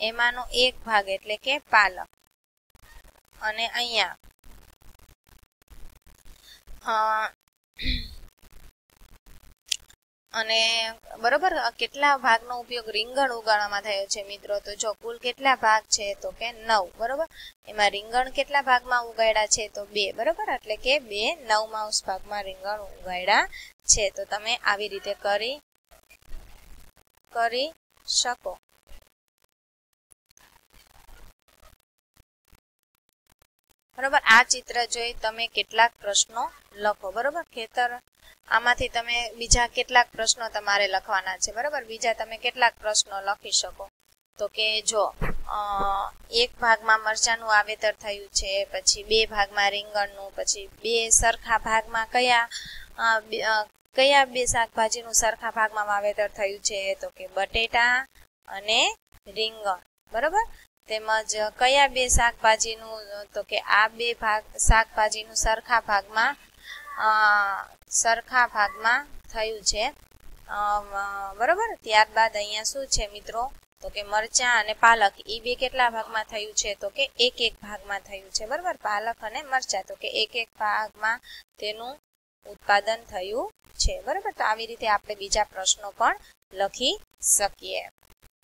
[SPEAKER 1] એમાંનો 1 ભાગ એટલે કે પાલક અને અહીંયા અને બરોબર કેટલા ભાગનો ઉપયોગ રીંગણ ઉગાડવામાં થયો છે મિત્રો તો જો કુલ કેટલા ભાગ છે તો કે 9 બરોબર। એમાં રીંગણ કેટલા ભાગમાં ઉગાડ્યા છે તો 2 બરોબર એટલે કે 2/9 ભાગમાં રીંગણ ઉગાડ્યા છે। તો તમે આવી રીતે કરી શકો બરોબર। આ ચિત્ર જોઈ તમે કેટલાક પ્રશ્નો લખો બરોબર। ખેતર આમાંથી તમે બીજા કેટલાક પ્રશ્નો તમારે લખવાના છે બરોબર। બીજા તમે કેટલાક પ્રશ્નો લખી શકો તો કે જો 1 ભાગમાં મરચાનું વાવેતર થયું છે, પછી 2 ભાગમાં રીંગણનું, પછી 2 સરખા ભાગમાં કયા 2 શાકભાજીનું સરખા ભાગમાં વાવેતર થયું છે તો કે બટેટા અને રીંગણ બરોબર। તેમજ કયા 2 શાકભાજીનું તો કે આ 2 ભાગ શાકભાજીનું સરખા ભાગમાં થયું છે બરોબર। ત્યારબાદ અહીંયા શું છે મિત્રો તો કે મરચાં અને પાલક એ 2 કેટલા ભાગમાં થયું છે તો કે 1 ભાગમાં થયું છે બરોબર। પાલક અને મરચાં તો કે 1 ભાગમાં તેનું ઉત્પાદન થયું છે બરોબર। તો આવી રીતે આપણે બીજા પ્રશ્નો પણ લખી શકીએ।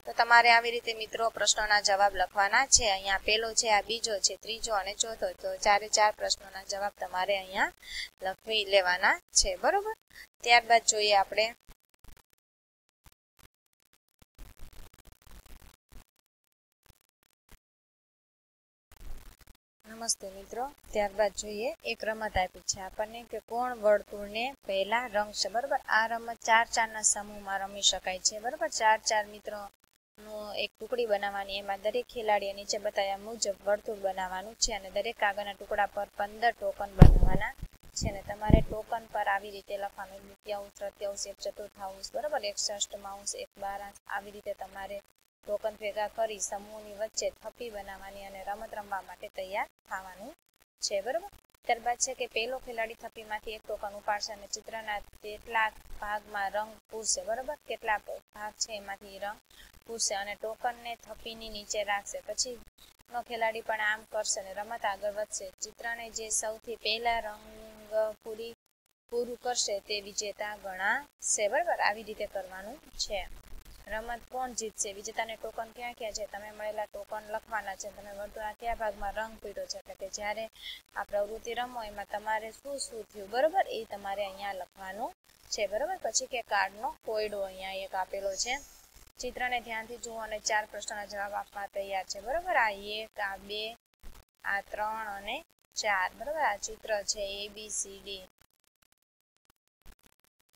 [SPEAKER 1] તો તમારે આવી રીતે મિત્રો પ્રશ્નોના જવાબ લખવાના છે। અહીંયા પહેલો છે, આ બીજો છે, ત્રીજો અને ચોથો, તો 4 પ્રશ્નોના જવાબ તમારે અહીંયા લખી લેવાના છે બરોબર। ત્યારબાદ જોઈએ આપણે નમસ્તે મિત્રો, ત્યારબાદ જોઈએ એક રમત આપી છે આપણને કે કોણ વર્તુળને પહેલા રંગશે. બરોબર, આ રમત 4-4ના સમૂહમાં રમી શકાય છે. બરોબર, 4-4 મિત્રો એક ટુકડી બનાવવાની, એમાં દરેક ખેલાડીએ નીચે બતાવ્યા મુજબ વર્તુળ બનાવવાનું છે અને દરેક કાગળના ટુકડા પર 15 ટોકન બનાવવાના છે ને તમારે ટોકન પર આવી રીતે લખવાનું, દ્વિતીયાંશ, તૃતીયાંશ, એક ચતુર્થાંશ, બરોબર, એક ષષ્ઠમાંશ, એક બારાંશ, આવી રીતે તમારે ટોકન ભેગા કરી સમૂહની વચ્ચે થપ્પી બનાવવાની અને રમત રમવા માટે તૈયાર થવાનું છે. બરોબર, ત્યારબાદ છે કે પેલો ખેલાડી થપ્પીમાંથી એક ટોકન ઉપાડશે અને ચિત્રના કેટલાક ભાગમાં રંગ પૂરશે. બરોબર, કેટલા ભાગ છે એમાંથી રંગ પૂરશે અને ટોકનને થપ્પીની નીચે રાખશે. પછી નો ખેલાડી પણ આમ કરશે અને રમત આગળ વધશે. ચિત્રને જે સૌથી પહેલા રંગ પૂરું કરશે તે વિજેતા ગણાશે. બરોબર, આવી રીતે કરવાનું છે. રમત કોણ જીતશે, વિજેતાને ટોકન ક્યાં ક્યાં છે, તમે મળેલા ટોકન લખવાના છે. તમે વર્તુળના કયા ભાગમાં રંગ પૂર્યો છે, એટલે કે જ્યારે આ પ્રવૃત્તિ રમો એમાં તમારે શું શું થયું, બરોબર, એ તમારે અહીંયા લખવાનું છે. બરોબર, પછી કે કાર્ડનો કોયડો અહીંયા એક આપેલો છે. ચિત્રને ધ્યાનથી જુઓ અને 4 પ્રશ્નોના જવાબ આપવા તૈયાર છે. બરોબર, આ 1, આ 2, આ 3 અને 4. બરોબર, આ ચિત્ર છે ABCD.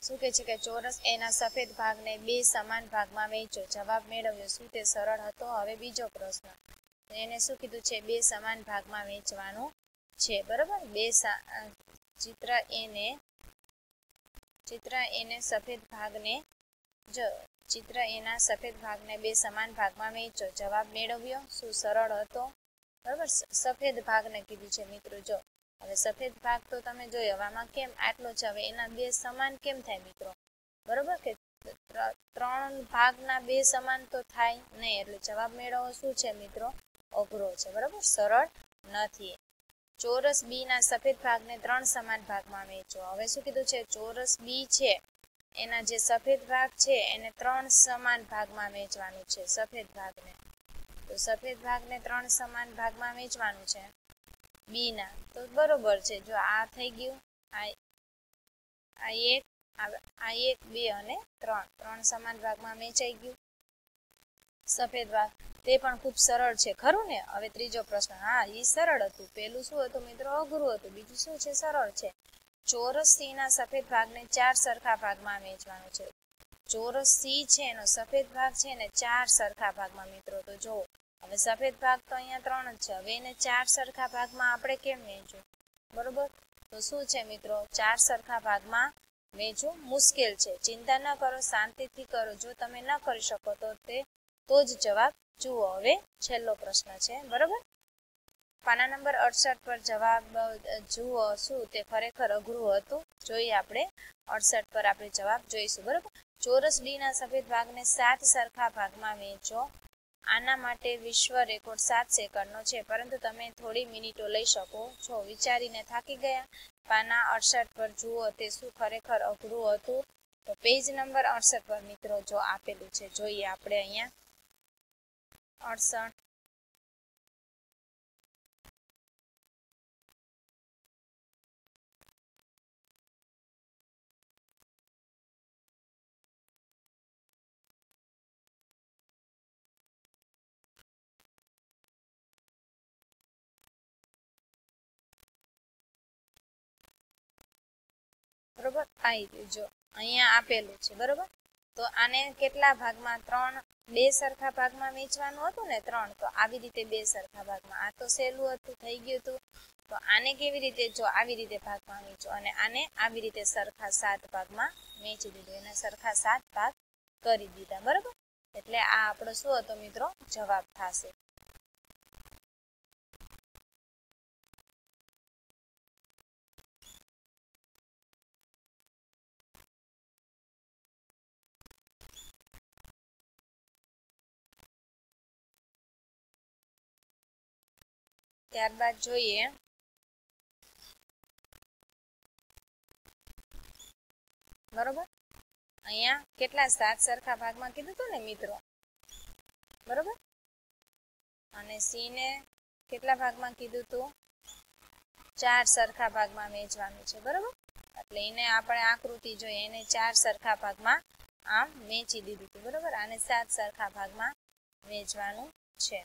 [SPEAKER 1] શું કે છે કે ચોરસ એના સફેદ ભાગને 2 સમાન ભાગમાં વહેંચો. જવાબ મેળવ્યો. શું તે સરળ હતો? હવે બીજો પ્રશ્ન, એને શું કીધું છે, 2 સમાન ભાગમાં વહેંચવાનું છે. બરોબર, ચિત્ર એને સફેદ ભાગને ચિત્ર એના સફેદ ભાગને 2 સમાન ભાગમાં વહેંચો. જવાબ મેળવ્યો. શું સરળ હતો? બરોબર, સફેદ ભાગને કીધું છે મિત્રો. જો હવે સફેદ ભાગ તો તમે જોયો, આમાં કેમ આટલો છે, હવે એના 2 સમાન કેમ થાય મિત્રો? બરોબર, કે 3 ભાગના 2 સમાન તો થાય નહીં, એટલે જવાબ મેળવવો શું છે મિત્રો? અઘરો છે. બરોબર, સરળ નથી. ચોરસ બી ના સફેદ ભાગને 3 સમાન ભાગમાં વહેંચો. હવે શું કીધું છે, ચોરસ બી છે એના જે સફેદ ભાગ છે એને 3 સમાન ભાગમાં વહેંચવાનું છે. સફેદ ભાગને, તો સફેદ ભાગને 3 સમાન ભાગમાં વહેંચવાનું છે બી ના. તો બરોબર છે, જો આ થઈ ગયું, આ 1, આ 1, 2 અને 3 સમાન ભાગમાં વહેંચાઈ ગયું સફેદ ભાગ. તે પણ ખૂબ સરળ છે, ખરું ને? હવે ત્રીજો પ્રશ્ન, હા એ સરળ હતું. પેલું શું હતું મિત્રો? અઘરું હતું. બીજું શું છે? સરળ છે. ચોરસ સી ના સફેદ ભાગને 4 સરખા ભાગમાં વહેંચવાનું છે. ચોરસ સી છે એનો સફેદ ભાગ છે ને 4 સરખા ભાગમાં મિત્રો. તો જો હવે સફેદ ભાગ તો અહીંયા 3 જ છે, હવે એને 4 સરખા ભાગમાં આપણે કેમ વહેંચવું? બરોબર, તો શું છે મિત્રો? 4 સરખા ભાગમાં વહેંચવું મુશ્કેલ છે. ચિંતા ન કરો, શાંતિથી કરો. જો તમે ન કરી શકો તો જ જવાબ જુઓ. હવે છેલ્લો પ્રશ્ન છે. બરોબર, પાના નંબર 68 પર જવાબ જુઓ. શું તે ખરેખર અઘરું હતું? જોઈએ આપણે 68 પર આપણે જવાબ જોઈશું. બરોબર, ચોરસ ડી ના સફેદ ભાગને 7 સરખા ભાગમાં વહેંચો. આના માટે વિશ્વ રેકોર્ડ 7 સેકન્ડનો છે, પરંતુ તમે થોડી મિનિટો લઈ શકો છો. વિચારીને થાકી ગયા? પાના 68 પર જુઓ, તે શું ખરેખર અઘરું હતું? તો પેજ નંબર 68 પર મિત્રો જો આપેલું છે, જોઈએ આપણે અહીંયા 68. બરોબર, જો અહીંયા આપેલું છે. બરોબર, તો આને કેટલા ભાગમાં? 2 સરખા ભાગમાં વહેંચવાનું હતું ને 3, તો આવી રીતે 2 સરખા ભાગમાં. આ તો સહેલું હતું, થઈ ગયું હતું. તો આને કેવી રીતે? જો આવી રીતે ભાગમાં વહેંચો અને આને આવી રીતે સરખા 7 ભાગમાં વહેંચી દીધું. એને સરખા 7 ભાગ કરી દીધા. બરોબર, એટલે આ આપણો શું હતો મિત્રો? જવાબ થશે. ત્યારબાદ જોઈએ બરોબર, અહીંયા કેટલા 7 સરખા ભાગમાં કીધું હતું ને મિત્રો. બરોબર, અને સી ને કેટલા ભાગમાં કીધું હતું? 4 સરખા ભાગમાં વહેંચવાનું છે. બરોબર, એટલે એને આપણે આકૃતિ જોઈએ, એને 4 સરખા ભાગમાં આમ વહેંચી દીધું હતું. બરોબર, આને 7 સરખા ભાગમાં વહેંચવાનું છે.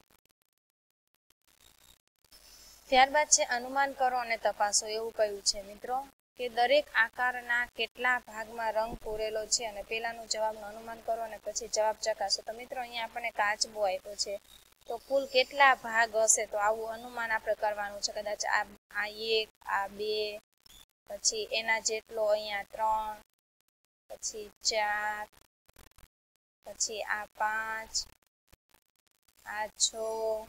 [SPEAKER 1] ત્યારબાદ છે અનુમાન કરો અને તપાસો એવું કહ્યું છે મિત્રો કે દરેક આકારના કેટલા ભાગમાં રંગ પૂરેલો છે અને પેલાનું જવાબનું અનુમાન કરો અને પછી જવાબ ચકાસો. તો મિત્રો અહીંયા આપણને કાચબો આપ્યો છે તો કુલ કેટલા ભાગ હશે તો આવું અનુમાન આપણે કરવાનું છે. કદાચ આ 1 આ 2 પછી એના જેટલો અહીંયા 3 પછી 4 પછી આ 5 આ 6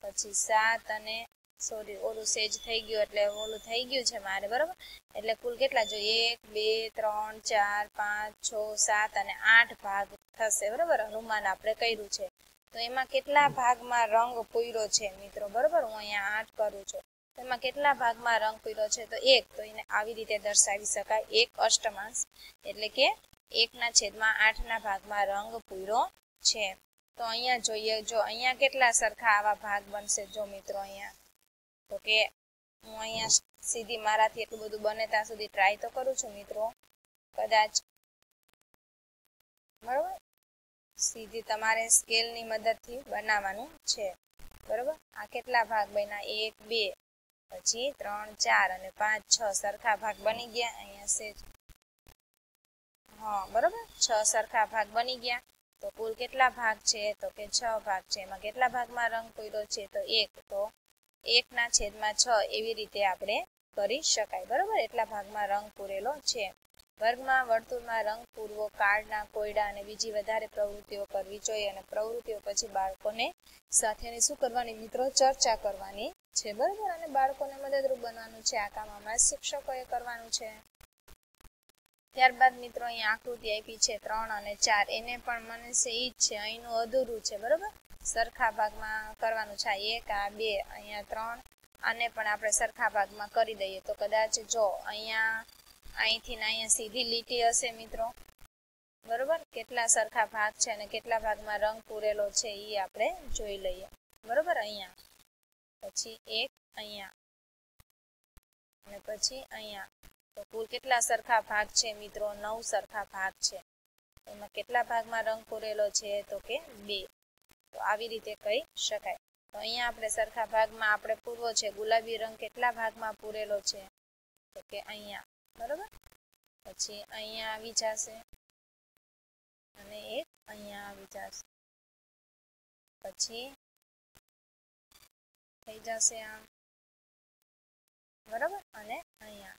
[SPEAKER 1] પછી 7 અને સોરી ઓલું સેજ થઈ ગયું એટલે ઓલું થઈ ગયું છે મારે બરાબર. એટલે કુલ કેટલા જો 1 2 3 4 5 6 7 અને 8 ભાગ થશે બરાબર. અનુમાન આપણે કર્યું છે તો એમાં કેટલા ભાગમાં રંગ પૂર્યો છે મિત્રો બરાબર. હું અહીંયા 8 કરું છું તો એમાં કેટલા ભાગમાં રંગ પૂર્યો છે તો 1. તો એને આવી રીતે દર્શાવી શકાય 1 અષ્ટમાંશ એટલે કે 1/8 ભાગમાં રંગ પૂર્યો છે. તો અહીંયા જોઈએ જો અહીંયા કેટલા સરખા આવા ભાગ બનશે જો મિત્રો અહીંયા તો કે હું અહીંયા સીધી મારાથી એટલું બધું બને ત્યાં સુધી ટ્રાય તો કરું છું મિત્રો. કદાચ બરાબર સીધી તમારે સ્કેલની મદદથી બનાવવાનું છે બરાબર. આ કેટલા ભાગ બન્યા 1 2 પછી 3 4 અને 5 6 સરખા ભાગ બની ગયા. અહીંયા સેજ હા બરાબર 6 સરખા ભાગ બની ગયા. તો કુલ કેટલા ભાગ છે તો કે 6 ભાગ છે. એમાં કેટલા ભાગમાં રંગ પૂર્યો છે તો 1. તો 1/6 એવી રીતે આપણે કરી શકાય બરાબર. એટલા ભાગમાં રંગ પૂરેલો છે. વર્ગમાં વર્તુળમાં રંગ પૂરવો, કાર્ડના કોયડા અને બીજી વધારે પ્રવૃત્તિઓ કરવી જોઈએ અને પ્રવૃત્તિઓ પછી બાળકોને સાથેની શું કરવાની મિત્રો ચર્ચા કરવાની છે બરાબર. અને બાળકોને મદદરૂપ બનવાનું છે. આ કામ અમારા શિક્ષકોએ કરવાનું છે. ત્યારબાદ મિત્રો અહીંયા આકૃતિ આપી છે 3 અને 4 એને પણ મને છે ઈ જ છે અહીંનું અધૂરું છે બરાબર. સરખા ભાગમાં કરવાનું છે 1 આ 2 અહીંયા 3 આને પણ આપણે સરખા ભાગમાં કરી દઈએ તો કદાચ જો અહીંયા અહીંથી ને અહીંયા સીધી લીટી હશે મિત્રો બરાબર. કેટલા સરખા ભાગ છે અને કેટલા ભાગમાં રંગ પૂરેલો છે એ આપણે જોઈ લઈએ બરાબર. અહીંયા પછી 1 અહીંયા અને પછી અહીંયા તો કુલ કેટલા સરખા ભાગ છે મિત્રો 9 સરખા ભાગ છે. એમાં કેટલા ભાગમાં રંગ પૂરેલો છે તો કે 2. તો આવી રીતે કહી શકાય. તો અહીંયા આપણે સરખા ભાગમાં આપણે પૂરવો છે ગુલાબી રંગ કેટલા ભાગમાં પૂરેલો છે તો કે અહીંયા બરાબર. પછી અહીંયા આવી જશે અને એક અહીંયા આવી જશે પછી થઈ જશે આમ બરાબર. અને અહીંયા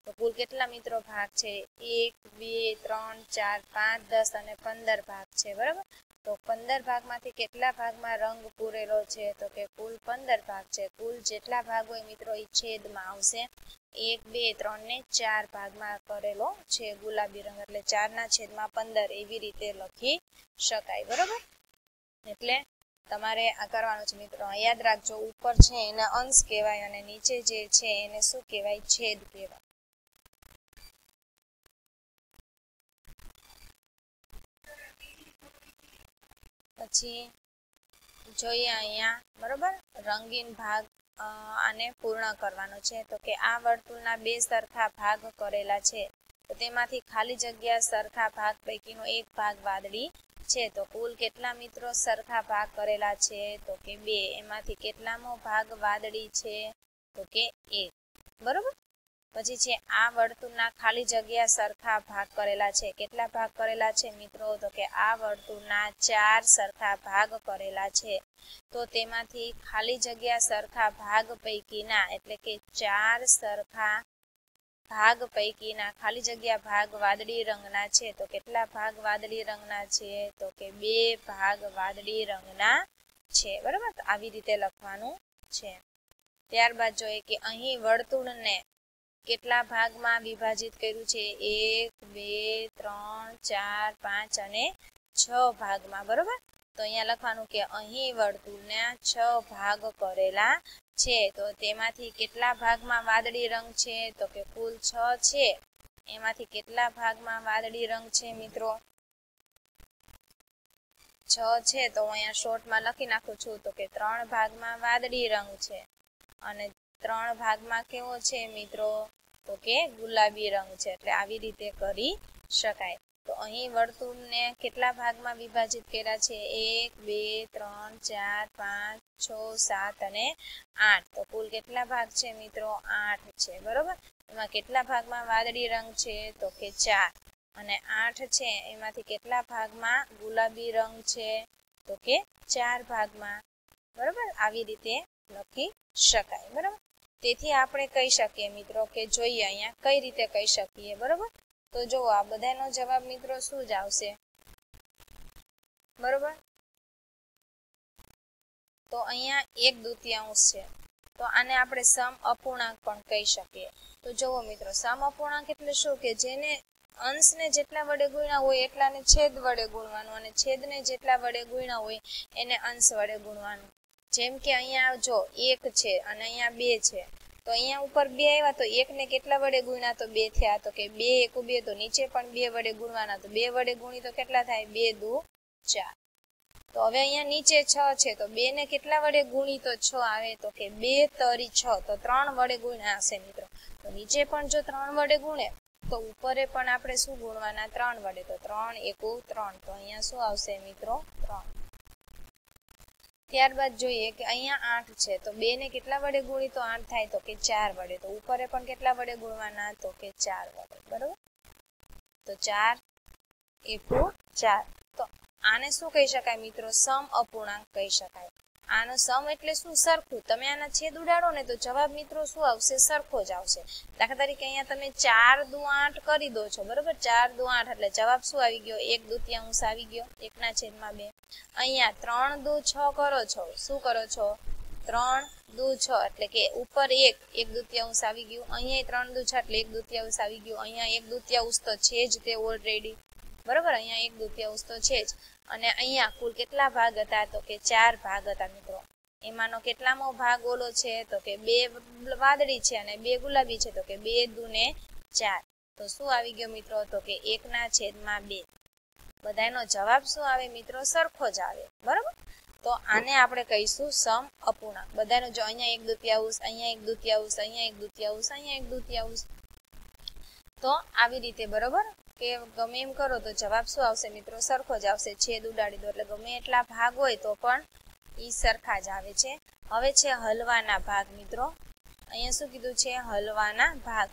[SPEAKER 1] તો કુલ કેટલા મિત્રો ભાગ છે 1 2 3 4 5 10 અને 15 ભાગ છે બરાબર. તો 15 ભાગમાંથી કેટલા ભાગમાં રંગ પૂરેલો છે તો કે કુલ 15 ભાગ છે. કુલ જેટલા ભાગ હોય મિત્રો એ છેદમાં આવશે 1 2 3 ને 4 ભાગમાં કરેલો છે ગુલાબી રંગ એટલે 4/15 એવી રીતે લખી શકાય બરાબર. એટલે તમારે આ કરવાનું છે મિત્રો. યાદ રાખજો ઉપર છે એને અંશ કહેવાય અને નીચે જે છે એને શું કહેવાય છેદ કહેવાય. પછી જોઈએ અહીંયા બરાબર રંગીન ભાગ આને પૂર્ણ કરવાનો છે તો કે આ વર્તુળના 2 સરખા ભાગ કરેલા છે તો તેમાંથી ખાલી જગ્યા સરખા ભાગ પૈકીનો એક ભાગ વાદળી છે. તો કુલ કેટલા મિત્રો સરખા ભાગ કરેલા છે તો કે 2. એમાંથી કેટલામો ભાગ વાદળી છે તો કે 1 બરાબર. પછી છે આ વર્તુળના ખાલી જગ્યા સરખા ભાગ કરેલા છે. કેટલા ભાગ કરેલા છે મિત્રો તો કે આ વર્તુળના 4 સરખા ભાગ કરેલા છે. તો તેમાંથી ખાલી જગ્યા સરખા ભાગ પૈકીના એટલે કે 4 સરખા ભાગ પૈકીના ખાલી જગ્યા ભાગ વાદળી રંગના છે. તો કેટલા ભાગ વાદળી રંગના છે તો કે 2 ભાગ વાદળી રંગના છે બરાબર. તો આવી રીતે લખવાનું છે. ત્યારબાદ જોઈએ કે અહીં વર્તુળને કેટલા ભાગમાં વિભાજિત કર્યું છે 1 2 3 4 5 અને 6 ભાગમાં બરાબર. તો અહીંયા લખવાનું કે અહીં વર્તુળના 6 ભાગ કરેલા છે. તો તેમાંથી કેટલા ભાગમાં વાદળી રંગ છે તો કે કુલ 6 છે. એમાંથી કેટલા ભાગમાં વાદળી રંગ છે મિત્રો 6 છે. તો હું અહીંયા શોર્ટમાં લખી નાખું છું તો કે 3 ભાગમાં વાદળી રંગ છે અને 3 ભાગમાં કેવો છે મિત્રો તો કે ગુલાબી રંગ છે. એટલે આવી રીતે કરી શકાય. તો અહીં વર્તુળને કેટલા ભાગમાં વિભાજિત કર્યા છે? 1 2 3 4 5 6 7 અને 8. તો કુલ કેટલા ભાગ છે મિત્રો? 8 છે, બરોબર. એમાં કેટલા ભાગમાં વાદળી રંગ છે? તો કે 4. અને 8 છે એમાંથી કેટલા ભાગમાં ગુલાબી રંગ છે? તો કે 4 ભાગમાં, બરોબર. આવી રીતે લખી શકાય, બરોબર. તેથી આપણે કહી શકીએ મિત્રો કે જોઈએ અહીંયા કઈ રીતે કહી શકીએ, બરોબર. તો જો આ બધાનો જવાબ મિત્રો શું જ આવશે, બરોબર. તો અહીંયા 1/2 છે, તો આને આપણે સમ અપૂર્ણાંક પણ કહી શકીએ. તો જુઓ મિત્રો, સમ અપૂર્ણાંક એટલે શું? કે જેને અંશને જેટલા વડે ગુણ્યા હોય એટલાને છેદ વડે ગુણવાનું, અને છેદને જેટલા વડે ગુણ્યા હોય એને અંશ વડે ગુણવાનું. જેમ કે અહીંયા જો 1 છે અને અહીંયા 2 છે, તો અહીંયા ઉપર 2 આવ્યા તો 1 ને કેટલા વડે ગુણ્યા? તો 2 થયા. તો કે 2 × 2, તો નીચે પણ 2 વડે ગુણવાના. તો 2 વડે ગુણી તો કેટલા થાય? 2 દુ 4. તો હવે અહીંયા નીચે 6 છે, તો 2 ને કેટલા વડે ગુણી તો 6 આવે? તો કે 2 તરી 6, તો 3 વડે ગુણ્યા હશે મિત્રો. તો નીચે પણ જો 3 વડે ગુણે તો ઉપરે પણ આપણે શું ગુણવાના? 3 વડે. તો 3 × 1 = 3. તો અહીંયા શું આવશે મિત્રો? 3. ત્યારબાદ જોઈએ કે અહીંયા 8 છે, તો 2 ને કેટલા વડે ગુણી તો 8 થાય? તો કે 4 વડે. તો ઉપરે પણ કેટલા વડે ગુણવાના? તો કે 4 વડે, બરોબર. તો 4 × 4. તો આને શું કહી શકાય મિત્રો? સમ અપૂર્ણાંક કહી શકાય. આનો સમ એટલે શું? સરખું. તમે આના છેદ ઉડાડો ને તો જવાબ મિત્રો શું આવશે? સરખો જ આવશે. દાખલા તરીકે અહીંયા તમે 4 દુ 8 કરી દો છો, બરોબર. 4 દુ 8 એટલે જવાબ શું આવી ગયો? 1/2 આવી ગયો, 1/2. અહીંયા 3 દુ 6 કરો છો, શું કરો છો? 3 દુ 6 એટલે કે ઉપર 1/2 આવી ગયું. અહીંયા 3 દુ 6 એટલે 1/2 આવી ગયું. અહીંયા 1/2 તો છે જ તે ઓલરેડી, બરોબર. અહીંયા 1/2 તો છે જ. અને અહીંયા કુલ કેટલા ભાગ હતા? તો કે 4 ભાગ હતા મિત્રો. એમાંનો કેટલામો ભાગ ઓલો છે? તો કે 2 વાદળી છે અને 2 ગુલાબી છે. તો કે 2 દુ 4. તો શું આવી ગયો મિત્રો? તો કે 1/2. બધાનો જવાબ શું આવે મિત્રો? સરખો જ આવે, બરોબર. તો આને આપણે કહીશું સમ અપૂર્ણાંક. બધાનો જો અહીંયા 1/2, અહીંયા 1/2, અહીંયા 1/2, અહીંયા 1/2. તો આવી રીતે, બરોબર, કે ગમે એમ કરો તો જવાબ શું આવશે મિત્રો? સરખો જ આવશે. છેદ ઉડાડી દો એટલે ગમે એટલા ભાગ હોય તો પણ ઈ સરખા જ આવે છે. હવે છે હલવાના ભાગ મિત્રો. અહીંયા શું કીધું છે? હલવાના ભાગ.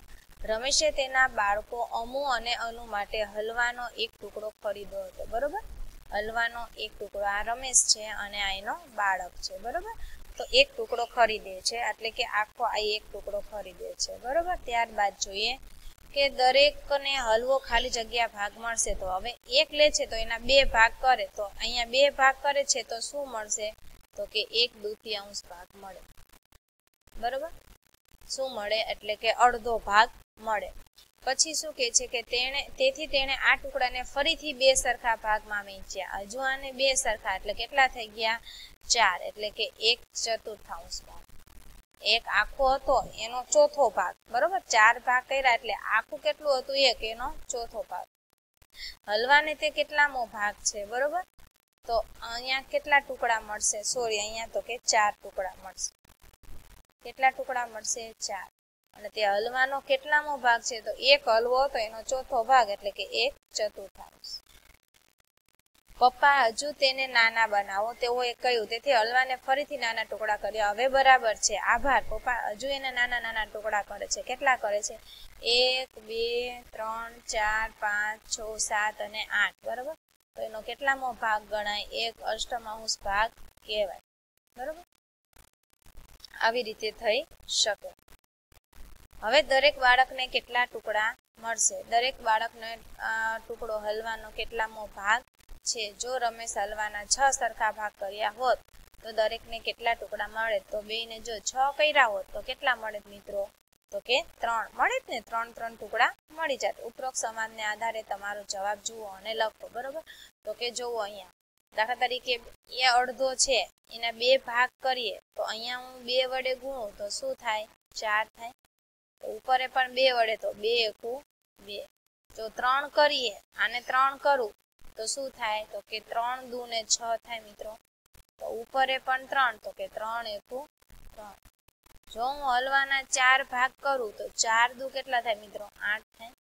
[SPEAKER 1] રમેશે તેના બાળકો અમુ અને અનુ માટે હલવાનો એક ટુકડો ખરીદ્યો હતો, બરોબર. હલવાનો એક ટુકડો, આ રમેશ છે અને આ એનો બાળક છે, બરોબર. તો એક ટુકડો ખરીદે છે, એટલે કે આખો આ એક ટુકડો ખરીદે છે, બરોબર. ત્યારબાદ જોઈએ કે દરેકને હલવો ખાલી જગ્યા ભાગ મળશે. તો હવે એક લે છે તો એના 2 ભાગ કરે, તો અહીંયા 2 ભાગ કરે છે તો શું મળશે? તો કે 1/2 ભાગ મળે, બરોબર. શું મળે? એટલે કે અડધો ભાગ મળે. પછી શું કહે છે કે તેથી તેણે આ ટુકડાને ફરીથી 2 સરખા ભાગમાં વહેંચ્યા. હજુ આને 2 સરખા એટલે કેટલા થઈ ગયા? 4, એટલે કે 1/4 ભાગ. એક આખો હતો એનો ચોથો ભાગ, બરોબર. 4 ભાગ કર્યા એટલે આખું કેટલું હતું? 1, એનો ચોથો ભાગ. હલવાને તે કેટલામો ભાગ છે, બરોબર. તો અહીંયા કેટલા ટુકડા મળશે? સોરી, અહીંયા તો કે 4 ટુકડા મળશે. કેટલા ટુકડા મળશે? 4. અને તે હલવાનો કેટલામો ભાગ છે? તો એક હલવો હતો એનો ચોથો ભાગ, એટલે કે 1/4. પપ્પા હજુ તેને નાના બનાવો તેઓએ કહ્યું. તેથી હલવાને ફરીથી નાના ટુકડા કર્યા. હવે બરાબર છે, આભાર. પપ્પા હજુ એને નાના નાના ટુકડા કરે છે. કેટલા કરે છે? 1 2 3 4 5 6 7 અને 8, બરોબર. તો એનો કેટલામો ભાગ ગણાય? 1/8 ભાગ કહેવાય, બરોબર. આવી રીતે થઈ શકે. હવે દરેક બાળકને કેટલા ટુકડા મળશે? દરેક બાળકને ટુકડો હલવાનો કેટલામો ભાગ છે? જો રમેશ હલવાના 6 સરખા ભાગ કર્યા હોત તો દરેકને કેટલા ટુકડા મળે? તો બેયને જો 6 કર્યા હોત તો કેટલા મળે મિત્રો? તો કે 3 મળે જ ને. 3 ટુકડા મળી જાય. ઉપરોક્ત સમાજને આધારે તમારો જવાબ જુઓ અને લખો, બરોબર. તો કે જોવો અહીંયા દાખલા તરીકે એ અડધો છે, એના 2 ભાગ કરીએ તો અહીંયા હું 2 વડે ગુણું તો શું થાય? 4 થાય. તો ઉપરે પણ 2 વડે, તો 2 × 2. જો 3 કરીએ, આને 3 કરું તો શું થાય? તો કે 3 દુ 6 થાય મિત્રો. તો ઉપરે પણ 3, તો કે 3 × 3. જો હું હલવાના 4 ભાગ કરું તો 4 દુ કેટલા થાય મિત્રો? 8 થાય.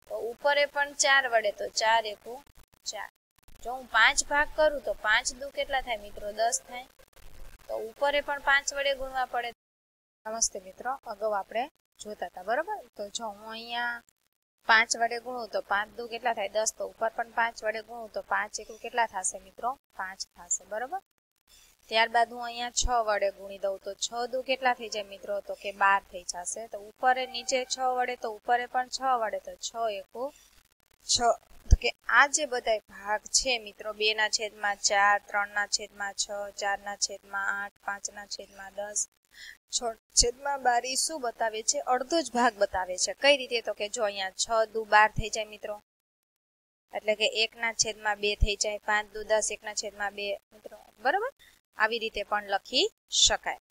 [SPEAKER 1] તો ઉપરે પણ 4 વડે તો 4 એકુ 4. જો હું 5 ભાગ કરું તો 5 દુ કેટલા થાય મિત્રો 10 થાય. તો ઉપરે પણ 5 વડે ગુણવા પડે. નમસ્તે મિત્રો, અગાઉ આપણે જોતા હતા બરોબર. તો જો હું અહીંયા 5 વડે ગુણું તો 5 દુ કેટલા થાય 10. તો ઉપર પણ 5 વડે ગુણું તો 5 એકુ કેટલા થશે મિત્રો 5 થશે બરોબર. ત્યારબાદ હું અહીંયા 6 વડે ગુણી દઉં તો 6 દુ કેટલા થઈ જાય મિત્રો તો કે 12 થઈ જશે. તો ઉપરે નીચે 6 વડે તો ઉપરે પણ 6 વડે તો 6 એકુ 6. તો કે આ જે બધા ભાગ છે મિત્રો 2/4, 3/6, 4/8, 5/10, 6/12 શું બતાવે છે? અડધો જ ભાગ બતાવે છે. કઈ રીતે? તો કે જો અહીંયા 6 દુ 12 થઈ જાય મિત્રો, એટલે કે 1/2 થઈ જાય. 5 દુ 10, 1/2 મિત્રો બરોબર. આવી રીતે પણ લખી શકાય.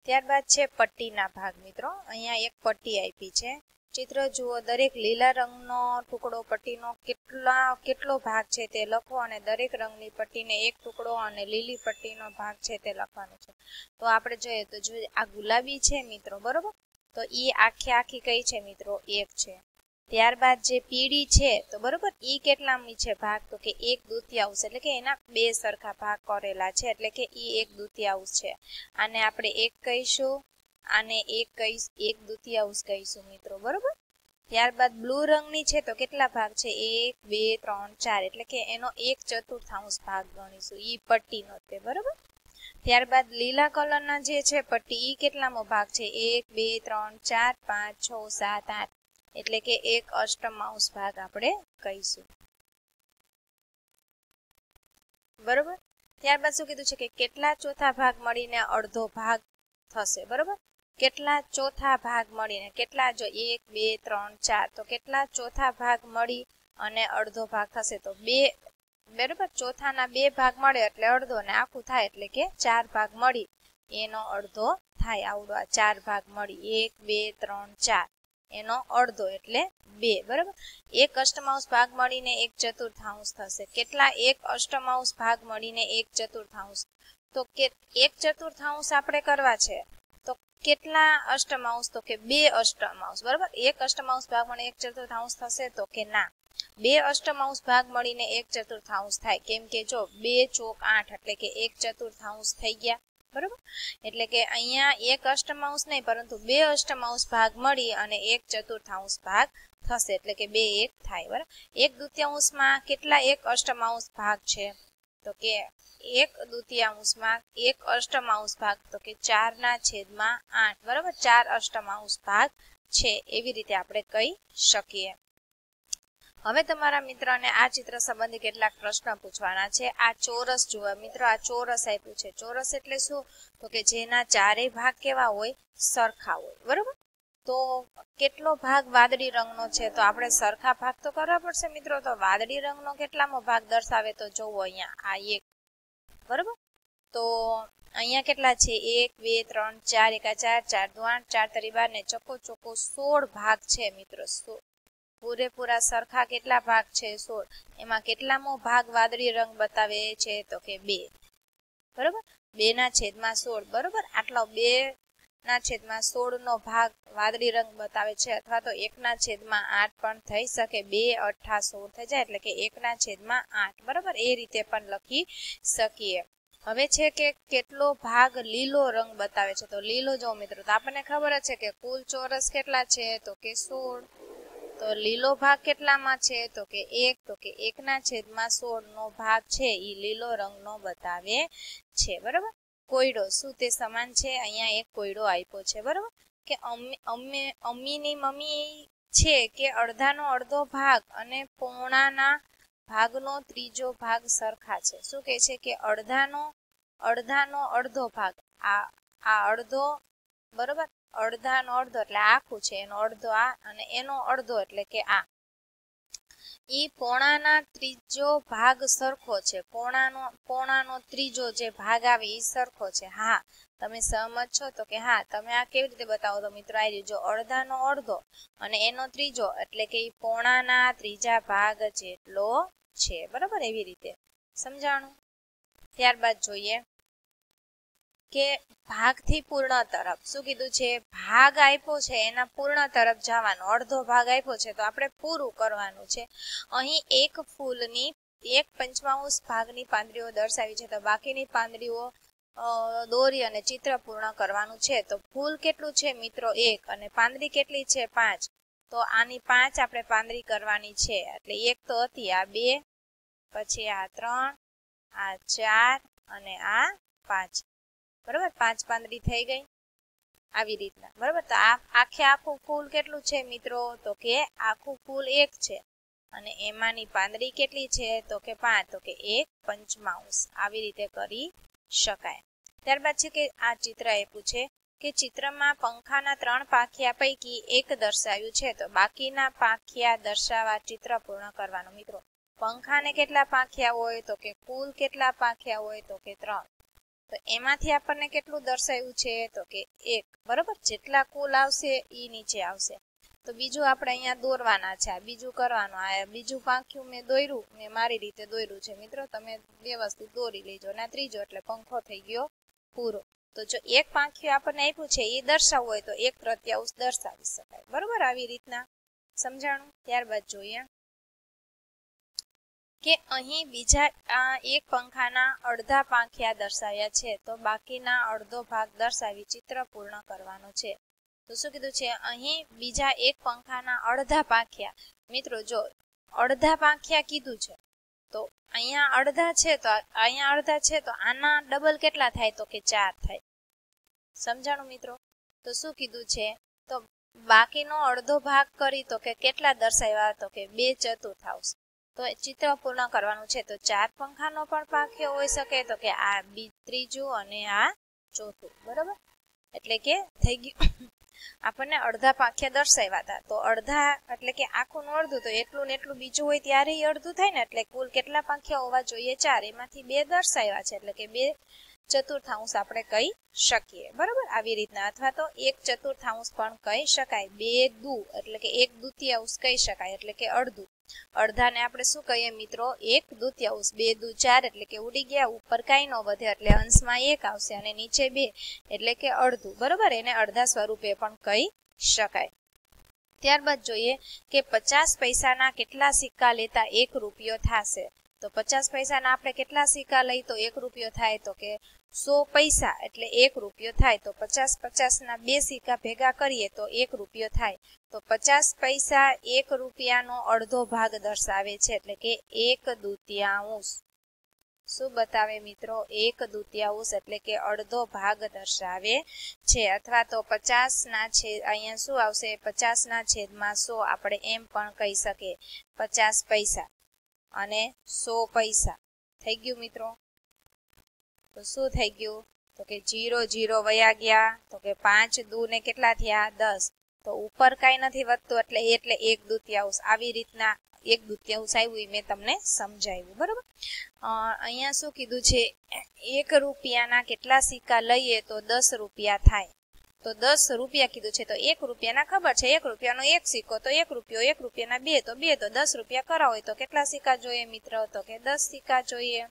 [SPEAKER 1] ત્યારબાદ છે પટ્ટીના ભાગ મિત્રો. અહીંયા એક પટ્ટી આપી છે. ચિત્ર જુઓ, દરેક લીલા રંગનો ટુકડો પટ્ટીનો કેટલો ભાગ છે તે લખો અને દરેક રંગની પટ્ટીને એક ટુકડો અને લીલી પટ્ટીનો ભાગ છે તે લખવાનો છે. તો આપણે જોઈએ તો જો આ ગુલાબી છે મિત્રો બરોબર, તો એ આખી કઈ છે મિત્રો 1 છે. ત્યારબાદ જે પીળી છે તો બરોબર, ઈ કેટલામી છે ભાગ તો કે 1/2, એટલે કે એના 2 સરખા ભાગ કરેલા છે, એટલે કે ઈ 1/2 છે. આને આપણે 1 કહીશું, આને 1/2 કહીશું મિત્રો બરોબર. ત્યારબાદ બ્લુ રંગની છે તો કેટલા ભાગ છે 1 2 3 4, એટલે કે એનો 1/4 ભાગ ગણીશું, ઈ પટ્ટીનો તે બરોબર. ત્યારબાદ લીલા કલરના જે છે પટ્ટી, ઈ કેટલામો ભાગ છે 1 2 3 4 5 6 7 8, એટલે કે 1/8 ભાગ આપણે કહીશું બરોબર. ત્યારબાદ શું કીધું છે કે કેટલા ચોથા ભાગ મળીને અડધો ભાગ થશે બરોબર. કેટલા ચોથા ભાગ મળીને, કેટલા જો 1 2 3 4, તો કેટલા ચોથા ભાગ મળી અને અડધો ભાગ થશે તો 2 બરોબર. ચોથાના 2 ભાગ મળે એટલે અડધો, ને આખું થાય એટલે કે 4 ભાગ મળી એનો અડધો થાય. આવડો આ 4 ભાગ મળી 1 2 3 4 એનો અડધો એટલે 2 બરોબર. 1/8 ભાગ મળીને 1/4 થશે. કેટલા 1/8 ભાગ મળીને 1/4, તો કે 1/4 આપણે કરવા છે તો કેટલા અષ્ટમાંશ તો કે 2/8 બરોબર. 1/8 ભાગ મળીને 1/4 થશે તો કે ના, 2/8 ભાગ મળીને 1/4 થાય. કેમ કે જો 2 ચોક 8, એટલે કે 1/4 થઈ ગયા બરોબર. એટલે કે અહીંયા 1/8 નહીં પરંતુ 2/8 ભાગ મળી અને 1/4 ભાગ થશે, એટલે કે 2 1 થાય બરાબર. 1/2 કેટલા 1/8 ભાગ છે તો કે 1/2 1/8 ભાગ તો કે 4/8 બરાબર. 4/8 ભાગ છે, એવી રીતે આપણે કહી શકીએ. હવે તમારા મિત્રને આ ચિત્ર સંબંધી કેટલાક પ્રશ્ન પૂછવાના છે. આ ચોરસ જુઓ મિત્રો, આ ચોરસ આપ્યું છે. ચોરસ એટલે શું? તો કે જેના ચારેય ભાગ કેવા હોય? સરખા હોય બરોબર. તો કેટલો ભાગ વાદળી રંગનો છે? તો આપણે સરખા ભાગ તો કરવા પડશે મિત્રો. તો વાદળી રંગનો કેટલામો ભાગ દર્શાવે? તો જોવો અહીંયા આ 1 બરોબર. તો અહીંયા કેટલા છે 1 2 3 4 1 4 4 2 8 4 તરી 12 ને ચોખ્ખો 16 ભાગ છે મિત્રો. પૂરેપૂરા સરખા કેટલા ભાગ છે? 16. એમાં કેટલામો ભાગ વાદળી રંગ બતાવે છે? તો કે 2 બરોબર. 2/16 બરોબર. આટલો 2/16 નો ભાગ વાદળી રંગ બતાવે છે, અથવા તો 1/8 પણ થઈ શકે. 2 8 16 થઈ જાય, એટલે કે 1/8 બરોબર. એ રીતે પણ લખી શકીએ. હવે છે કે કેટલો ભાગ લીલો રંગ બતાવે છે? તો લીલો જો મિત્રો, તો આપણને ખબર જ છે કે કુલ ચોરસ કેટલા છે? તો કે 16. તો લીલો ભાગ કેટલામાં છે? તો કે 1. તો કે 1/16 નો ભાગ છે ઈ લીલો રંગનો બતાવે છે બરોબર. કોયડો, શું તે સમાન છે? અહીંયા એક કોયડો આપ્યો છે બરોબર. કે અમ્મીની મમ્મી છે કે અડધાનો અડધો ભાગ અને પોણાના ભાગનો ત્રીજો ભાગ સરખા છે. શું કહે છે? કે અડધાનો અડધો ભાગ, આ અડધો બરોબર. અડધાનો અડધો એટલે આખું છે, એનો અડધો આ, અને એનો અડધો એટલે કે આ. ઈ પોણાના ત્રીજો ભાગ સરખો છે. પોણાનો ત્રીજો જે ભાગ આવે ઈ સરખો છે. હા, તમે સહમત છો? તો કે હા. તમે આ કેવી રીતે બતાવો? તો મિત્રો આ જો અડધાનો અડધો અને એનો ત્રીજો, એટલે કે ઈ પોણાના ત્રીજા ભાગ જેટલો છે બરોબર. એવી રીતે સમજાણું. ત્યારબાદ જોઈએ કે ભાગથી પૂર્ણ તરફ શું કીધું છે, ભાગ આપ્યો છે એના પૂર્ણ તરફ જવાનું, અડધો ભાગ આપ્યો છે તો આપણે પૂરું કરવાનું છે. અહીં એક ફૂલની 1/5 ભાગની પાંદડીઓ દર્શાવી છે તો બાકીની પાંદડીઓ દોરી અને ચિત્ર પૂર્ણ કરવાનું છે. તો ફૂલ કેટલું છે મિત્રો 1 અને પાંદડી કેટલી છે 5, તો આની 5 આપણે પાંદડી કરવાની છે. એટલે 1 તો હતી, આ 2, પછી આ 3, આ 4 અને આ 5, બરોબર. 5 પાંદડી થઈ ગઈ આવી રીતના, બરોબર. તો આ આખું ફૂલ કેટલું છે મિત્રો, તો કે આખું ફૂલ 1 છે અને એમાંની પાંદડી કેટલી છે તો કે 5, તો કે 1/5 આવી રીતે કરી શકાય. ત્યારબાદ છે કે આ ચિત્ર આપ્યું છે કે ચિત્રમાં પંખાના 3 પાંખિયા પૈકી એક દર્શાવ્યું છે તો બાકીના પાંખિયા દર્શાવવા ચિત્ર પૂર્ણ કરવાનું. મિત્રો પંખાને કેટલા પાંખિયા હોય તો કે કુલ કેટલા પાંખિયા હોય તો કે 3, તો એમાંથી આપણને કેટલું દર્શાવ્યું છે તો કે 1, બરોબર. જેટલા કુલ આવશે એ નીચે આવશે. તો બીજું આપણે અહીંયા દોરવાના છે, આ બીજું કરવાનું. આ બીજું પાંખિયું મેં દોર્યું, મેં મારી રીતે દોર્યું છે મિત્રો, તમે વ્યવસ્થિત દોરી લેજો. અને ત્રીજો એટલે પંખો થઈ ગયો પૂરો. તો જો એક પાંખિયું આપણને આપ્યું છે એ દર્શાવવું હોય તો 1/3 દર્શાવી શકાય, બરોબર. આવી રીતના સમજાણું. ત્યારબાદ જોઈએ કે અહીં બીજા એક પંખાના અડધા પાંખિયા દર્શાવ્યા છે તો બાકીના અડધો ભાગ દર્શાવી ચિત્ર પૂર્ણ કરવાનો છે. તો શું કીધું છે, અહીં બીજા એક પંખાના અડધા પાંખિયા. મિત્રો જો અડધા પાંખિયા કીધું છે તો અહીંયા અડધા છે તો અહીંયા અડધા છે તો આના ડબલ કેટલા થાય તો કે 4 થાય. સમજાણું મિત્રો. તો શું કીધું છે, તો બાકીનો અડધો ભાગ કરી તો કે કેટલા દર્શાવ્યા તો કે 2/4. તો ચિત્ર પૂર્ણ કરવાનું છે. તો 4 પંખાનો પણ પાંખિયો હોઈ શકે તો કે આ ત્રીજું અને આ ચોથું, બરોબર. એટલે કે થઈ ગયું આપણને અડધા પાંખિયા દર્શાવ્યા હતા તો અડધા એટલે કે આખું નું અડધું, તો એટલું ને એટલું બીજું હોય ત્યારે અડધું થાય ને. એટલે કુલ કેટલા પાંખિયા હોવા જોઈએ 4, એમાંથી 2 દર્શાવ્યા છે એટલે કે 2/4 આપણે કહી શકીએ, બરોબર. આવી રીતના અથવા તો 1/4 પણ કહી શકાય. 2 એટલે કે 1/2 કહી શકાય એટલે કે અડધું. અડધાને આપણે શું કહીએ મિત્રો 1/2, 2 × 4 એટલે કે ઉડી ગયા, ઉપર કાંઈ ન વધે એટલે અંશમાં 1 આવશે અને નીચે 2 એટલે કે અડધું, બરોબર. એને અડધા સ્વરૂપે પણ કહી શકાય. ત્યારબાદ જોઈએ કે 50 પૈસાના કેટલા સિક્કા લેતા 1 રૂપિયો થશે. તો 50 પૈસાના આપણે કેટલા સિક્કા લઈ તો 1 રૂપિયો થાય તો કે 100 પૈસા એટલે 1 રૂપિયો થાય. તો 50 ના 2 સિક્કા ભેગા કરીએ તો 1 રૂપિયો થાય. તો 50 પૈસા 1 રૂપિયાનો અડધો ભાગ દર્શાવે છે એટલે કે 1/2. શું બતાવે મિત્રો 1/2 એટલે કે અડધો ભાગ દર્શાવે છે. અથવા તો 50 ના છેદ, અહીંયા શું આવશે 50 ના છેદમાં 100 આપણે એમ પણ કહી શકીએ. 50 પૈસા અને 100 પૈસા થઈ ગયું મિત્રો. તો શું થઈ ગયું તો કે 0 0 વયા ગયા તો કે 5 2 ને કેટલા થયા 10. તો ઉપર કાંઈ નથી વધતું એટલે 1/2. આવી રીતના 1/2 આવ્યું મેં તમને સમજાવ્યું, બરોબર. અહીંયા શું કીધું છે 1 રૂપિયાના કેટલા સિક્કા લઈએ તો 10 રૂપિયા થાય. તો 10 રૂપિયા કીધું છે તો 1 રૂપિયાના ખબર છે 1 રૂપિયાનો 1 સિક્કો તો 1 રૂપિયો, 1 રૂપિયાના 2 તો 2, તો 10 રૂપિયા કરાવો હોય તો કેટલા સિક્કા જોઈએ મિત્રો તો કે 10 સિક્કા જોઈએ.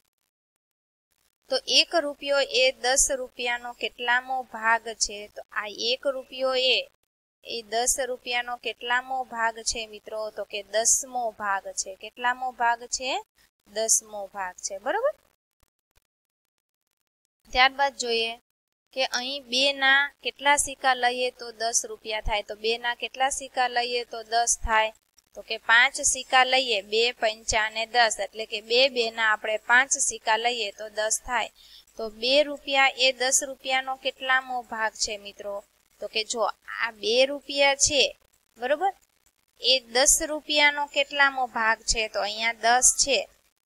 [SPEAKER 1] તો 1 રૂપિયો એ 10 રૂપિયાનો કેટલામો ભાગ છે તો આ 1 રૂપિયો એ 10 રૂપિયાનો કેટલામો ભાગ છે મિત્રો તો કે 10મો ભાગ છે. કેટલામો ભાગ છે 10મો ભાગ છે, બરોબર. ત્યારબાદ જોઈએ કે અહીં 2 ના કેટલા સિક્કા લઈએ તો 10 રૂપિયા થાય. તો 2 ના કેટલા સિક્કા લઈએ તો 10 થાય. તો કે 5 સિક્કા લઈએ 2 5 ને 10 એટલે કે 2 ના આપણે 5 સિક્કા લઈએ તો 10 થાય. તો 2 રૂપિયા એ 10 રૂપિયાનો કેટલામો ભાગ છે મિત્રો તો કે જો આ 2 રૂપિયા છે, બરોબર, એ 10 રૂપિયાનો કેટલામો ભાગ છે તો અહીંયા 10 છે.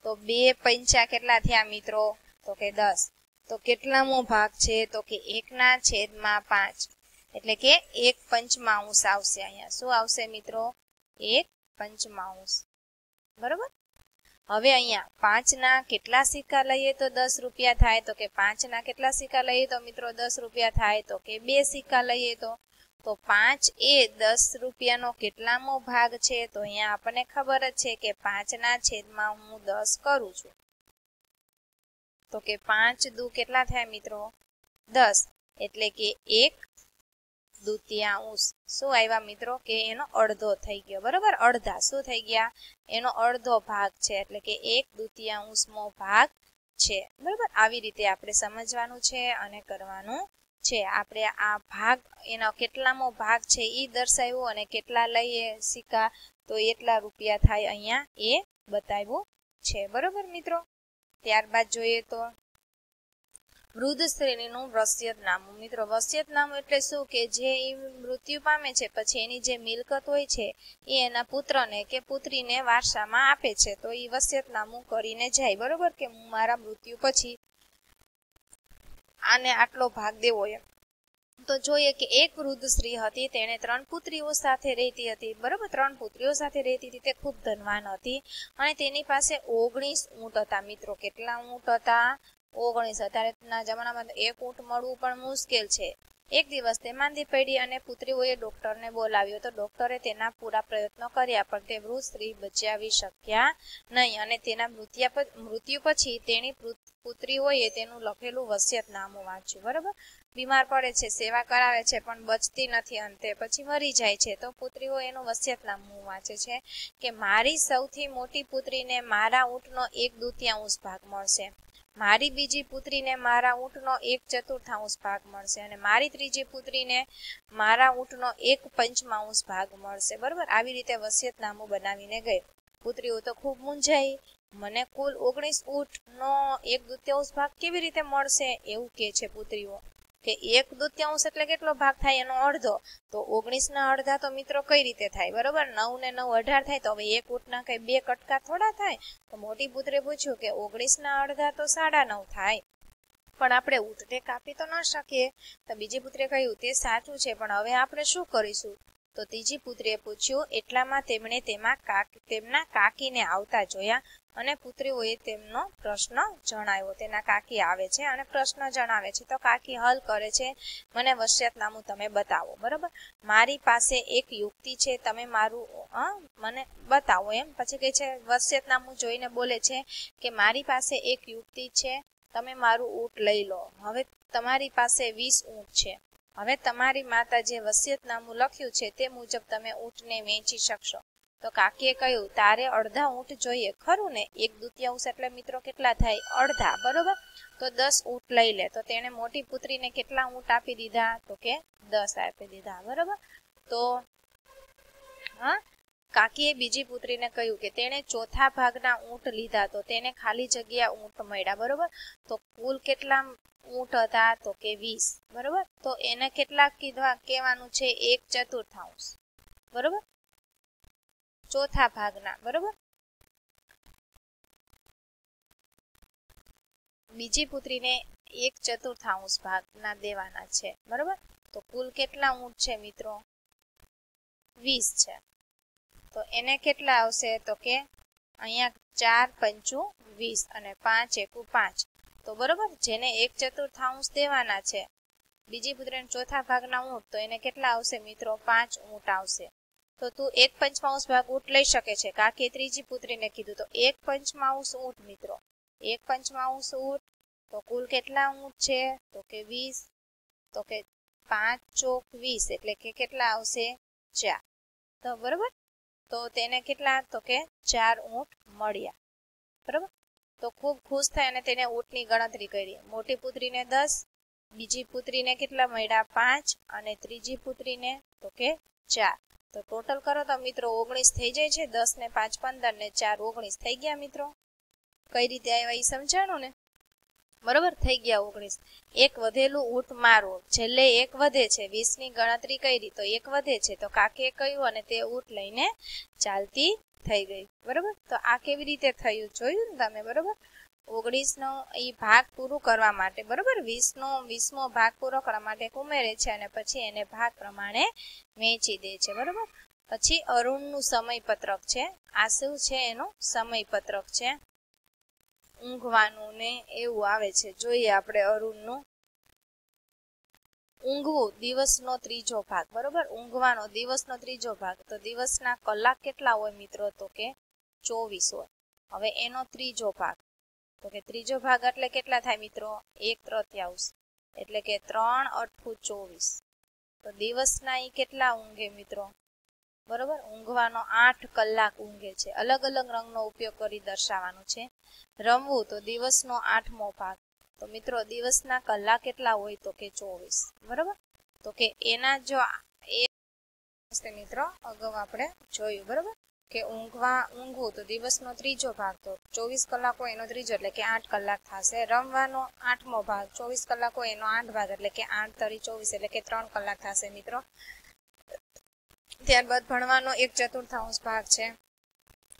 [SPEAKER 1] તો 2 5 કેટલા થયા મિત્રો તો કે 10. તો કેટલામો ભાગ છે તો કે 1/5 એટલે કે 1/5 આવશે. અહીંયા શું આવશે મિત્રો 1/5, બરોબર. હવે અહીંયા 5 ના કેટલા સિક્કા લઈએ તો 10 રૂપિયા થાય તો કે 5 ના કેટલા સિક્કા લઈએ તો મિત્રો 10 રૂપિયા થાય તો કે 2 સિક્કા લઈએ તો 5 એ 10 રૂપિયાનો કેટલામો ભાગ છે તો અહીંયા આપણને ખબર જ છે કે 5 ના છેદમાં હું 10 કરું છું તો કે 5 દુ કેટલા થાય મિત્રો 10 એટલે કે 1/2 શું આવ્યા મિત્રો કે એનો અડધો થઈ ગયો, બરોબર. અડધા શું થઈ ગયા, એનો અડધો ભાગ છે એટલે કે 1/2 ભાગ છે, બરોબર. આવી રીતે આપણે સમજવાનું છે અને કરવાનું છે. આપણે આ ભાગ એનો કેટલામો ભાગ છે એ દર્શાવ્યું અને કેટલા લઈએ સિક્કા તો એટલા રૂપિયા થાય અહીંયા એ બતાવ્યું છે, બરોબર મિત્રો. ત્યારબાદ જોઈએ તો વૃદ્ધ શ્રેણીનું વસિયતનામું. મિત્રો વસિયતનામું એટલે શું કે જે મૃત્યુ પામે છે પછી એની જે મિલકત હોય છે એ એના પુત્રને કે પુત્રીને વારસામાં આપે છે, તો એ વસિયતનામું કરીને જાય, બરોબર, કે હું મારા મૃત્યુ પછી આને આટલો ભાગ દેવો એમ. તો જોઈએ કે એક વૃદ્ધ સ્ત્રી હતી, તેણે 3 પુત્રીઓ સાથે રહેતી હતી, બરોબર. 3 પુત્રીઓ સાથે રહેતી હતી, તે ખૂબ ધનવાન હતી અને તેની પાસે 19 ઊંટ હતા. મિત્રો કેટલા ઊંટ હતા, 19. અત્યારેના જમાનામાં એક ઊંટ મળવું પણ મુશ્કેલ છે. એક દિવસ તે માંદી પડી અને પુત્રીઓએ ડોક્ટરને બોલાવ્યો, તો ડોક્ટરે તેના પૂરા પ્રયત્નો કર્યા પણ તે વૃદ્ધ સ્ત્રી બચાવી શક્યા નહીં અને તેના મૃત્યુ પછી તેની પુત્રીઓએ તેનું લખેલું વસિયતનામું વાંચ્યું, બરોબર. બીમાર પડે છે, સેવા કરાવે છે પણ બચતી નથી, અંતે પછી મરી જાય છે, તો પુત્રીઓ એનું વસિયતનામું વાંચે છે કે મારી સૌથી મોટી પુત્રીને મારા ઊંટનો 1/2 ભાગ મળશે, મારી બીજી પુત્રીને મારા ઊંટનો 1/4 ભાગ મળશે અને મારી ત્રીજી પુત્રીને મારા ઊંટનો 1/5 ભાગ મળશે, બરોબર. આવી રીતે વસિયતનામું બનાવીને ગઈ. પુત્રીઓ તો ખૂબ મૂંઝાઈ, મને કુલ 19 ઊંટનો 1/2 ભાગ કેવી રીતે મળશે એવું કે છે પુત્રીઓ, કે 1/2 એટલે કેટલો ભાગ થાય, એનો અડધો, તો 19 ના અડધા તો મિત્રો કઈ રીતે થાય, બરોબર. 9 ને 9 18 થાય, તો હવે એક ઊંટના કઈ 2 કટકા થોડા થાય, તો મોટી પુત્રીએ પૂછ્યું કે 19 ના અડધા તો 9.5 થાય, પણ આપણે ઊંટને કાપી તો ન શકીએ. તો બીજી પુત્રીએ કહ્યું તે સાચું છે, પણ હવે આપણે શું કરીશું. તો ત્રીજી પુત્રીએ પૂછ્યું. એટલામાં તેમણે તેમના કાકીને આવતા જોયા અને પુત્રીઓએ તેમનો પ્રશ્ન જણાવ્યો. તેના કાકી આવે છે અને પ્રશ્ન જણાવે છે, તો કાકી હલ કરે છે, મને વસિયતનામું તમે બતાવો, બરોબર. મારી પાસે એક યુક્તિ છે, તમે મારું મને બતાવો એમ. પછી કહે છે, વસિયતનામું જોઈને બોલે છે કે મારી પાસે એક યુક્તિ છે, તમે મારું ઊંટ લઈ લો. હવે તમારી પાસે 20 ઊંટ છે, હવે તમારી માતા જે વસિયતનામું લખ્યું છે તે મુજબ તમે ઊંટને વેચી શકશો. તો કાકીએ કહ્યું તારે અડધા ઊંટ જોઈએ ખરું ને, 1/2 એટલે મિત્રો કેટલા થાય, અડધા, બરોબર. તો 10 ઊંટ લઈ લે. તો તેણે મોટી પુત્રીને કેટલા ઊંટ આપી દીધા, તો કે 10 આપી દીધા, બરોબર. તો કાકીએ બીજી પુત્રીને કહ્યું કે તેણે ચોથા ભાગના ઊંટ લીધા, તો તેને ખાલી જગ્યા ઊંટ મળ્યા, બરોબર. તો કુલ કેટલા ઊંટ હતા, તો કે 20, બરોબર. તો એને કેટલા કહેવાનું છે, 1/4, બરોબર, ચોથા ભાગના, બરોબર. બીજી પુત્રીને 1/4 ભાગના દેવાના છે, બરોબર. તો કુલ કેટલા ઊંટ છે મિત્રો, 20 છે. તો એને કેટલા આવશે, તો કે અહીંયા 4×5 = 20 અને 5×1 = 5, તો બરોબર. જેને 1/4 દેવાના છે બીજી પુત્રીને ચોથા ભાગના ઊંટ, તો એને કેટલા આવશે મિત્રો, 5 ઊંટ આવશે. તો તું 1/5 ભાગ ઊંટ લઈ શકે છે, કાકીએ ત્રીજી પુત્રીને કીધું. તો 1/5 ઊંટ મિત્રો, 1/5 ઊંટ, તો કુલ કેટલા ઊંટ છે, તો કે 20, તો કે 5×4 = 20 એટલે કે કેટલા આવશે, 4, તો બરોબર. તો તેને કેટલા, તો કે 4 ઊંટ મળ્યા, બરોબર. તો ખૂબ ખુશ થઈ અને તેને ઊંટની ગણતરી કરી. મોટી પુત્રીને 10, બીજી પુત્રીને કેટલા મળ્યા, 5 અને ત્રીજી પુત્રીને તો કે 4. તો ટોટલ કરો તો મિત્રો 19 થઈ જાય છે. 10 ને 5 15 ને 4 19 થઈ ગયા મિત્રો. કઈ રીતે આવ્યા એ સમજાણું ને, બરોબર. થઈ ગયા 19. એક વધેલું ઊંટ મારો, છેલ્લે એક વધે છે. 20 ની ગણતરી કરી તો એક વધે છે, તો કાકીએ કહ્યું અને તે ઊંટ લઈને ચાલતી થઈ ગઈ, બરોબર. તો આ કેવી રીતે થયું જોયું ને તમે, બરોબર. 19 નો એ ભાગ પૂરું કરવા માટે, બરોબર, 20મો ભાગ પૂરો કરવા માટે ઉમેરે છે અને પછી એને ભાગ પ્રમાણે વેચી દે છે, બરોબર. પછી અરુણનું સમયપત્રક છે. આ શું છે, એનું સમયપત્રક છે. ઊંઘવાનું ને એવું આવે છે. જોઈએ આપણે અરુણનું. ઊંઘવું દિવસનો ત્રીજો ભાગ, બરોબર. ઊંઘવાનો દિવસનો ત્રીજો ભાગ, તો દિવસના કલાક કેટલા હોય મિત્રો, તો કે 24 હોય. હવે એનો ત્રીજો ભાગ, તો કે ત્રીજો ભાગ એટલે કેટલા થાય મિત્રો, 1/3. એટલે કે 3 અઠ્ઠું 24. તો દિવસના ઈ કેટલા ઊંઘે મિત્રો? બરોબર, ઊંઘવાનો 8 કલાક ઊંઘે છે. અલગ અલગ રંગનો ઉપયોગ કરી દર્શાવવાનું છે. રમવું તો દિવસનો 8મો ભાગ. તો મિત્રો દિવસના કલાક કેટલા હોય? તો કે 24. બરોબર, તો કે એના જો મિત્રો અગાઉ આપણે જોયું બરોબર કે ઊંઘવું તો દિવસનો ત્રીજો ભાગ, તો 24 કલાક હોય એનો ત્રીજો એટલે કે 8 કલાક થશે. રમવાનો 8મો ભાગ, 24 કલાક હોય એનો 8 ભાગ એટલે કે 8 તરી 24 એટલે કે 3 કલાક થશે મિત્રો. ત્યારબાદ ભણવાનો 1/4 ભાગ છે.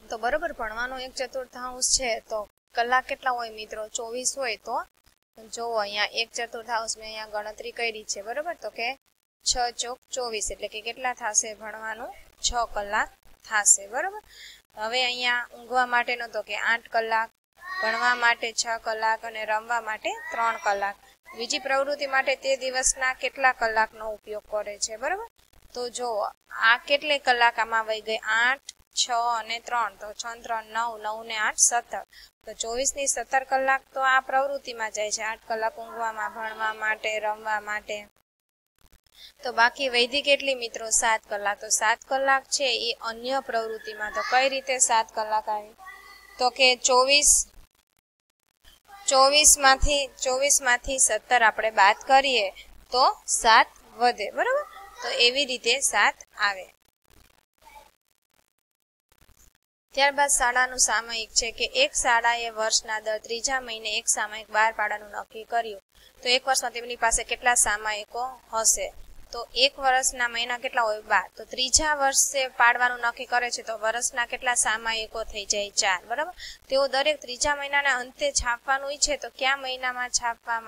[SPEAKER 1] તો બરોબર, ભણવાનો 1/4 છે તો કલાક કેટલા હોય મિત્રો? 24 હોય. તો જો અહીંયા 1/4 મેં અહીંયા ગણતરી કરી છે બરોબર, તો કે 6 ચોક 24 એટલે કે કેટલા થશે? ભણવાનું 6 કલાક થશે. બરોબર, હવે અહીંયા ઊંઘવા માટેનો તો કે 8 કલાક, ભણવા માટે 6 કલાક અને રમવા માટે 3 કલાક. બીજી પ્રવૃત્તિ માટે તે દિવસના કેટલા કલાકનો ઉપયોગ કરે છે? બરોબર, તો જો આ કેટલે કલાક આમાં વહી ગઈ? 8, 6 અને 3. તો 6 3 9, 9 ને 8 17. તો 24 ની 17 કલાક તો આ પ્રવૃત્તિમાં જાય છે. 8 કલાક ઊંઘવામાં, ભણવા માટે, રમવા માટે. તો બાકી વૈધી કેટલી મિત્રો? 7 કલાક. તો 7 કલાક છે એ અન્ય પ્રવૃત્તિમાં. તો કઈ રીતે 7 કલાક આવી? તો કે 24 માંથી 17 આપણે બાદ કરીએ તો 7 વધે. બરોબર, તો એવી રીતે 7 આવે. ત્યારબાદ શાળાનું સામયિક છે કે એક શાળાએ વર્ષના દર ત્રીજા મહિને એક સામયિક બહાર પાડવાનું નક્કી કર્યું. તો એક વર્ષમાં તેમની પાસે કેટલા સામયિકો હશે? તો એક વર્ષના મહિના કેટલા હોય? 12. તો ત્રીજા વર્ષે પાડવાનું નક્કી કરે છે તો વર્ષના કેટલા સામયિકો થઈ જાય? 4. બરાબર, તેઓ દરેક ત્રીજા મહિનાના અંતે છાપવાનું ઈચ્છે તો કયા મહિનામાં છાપવા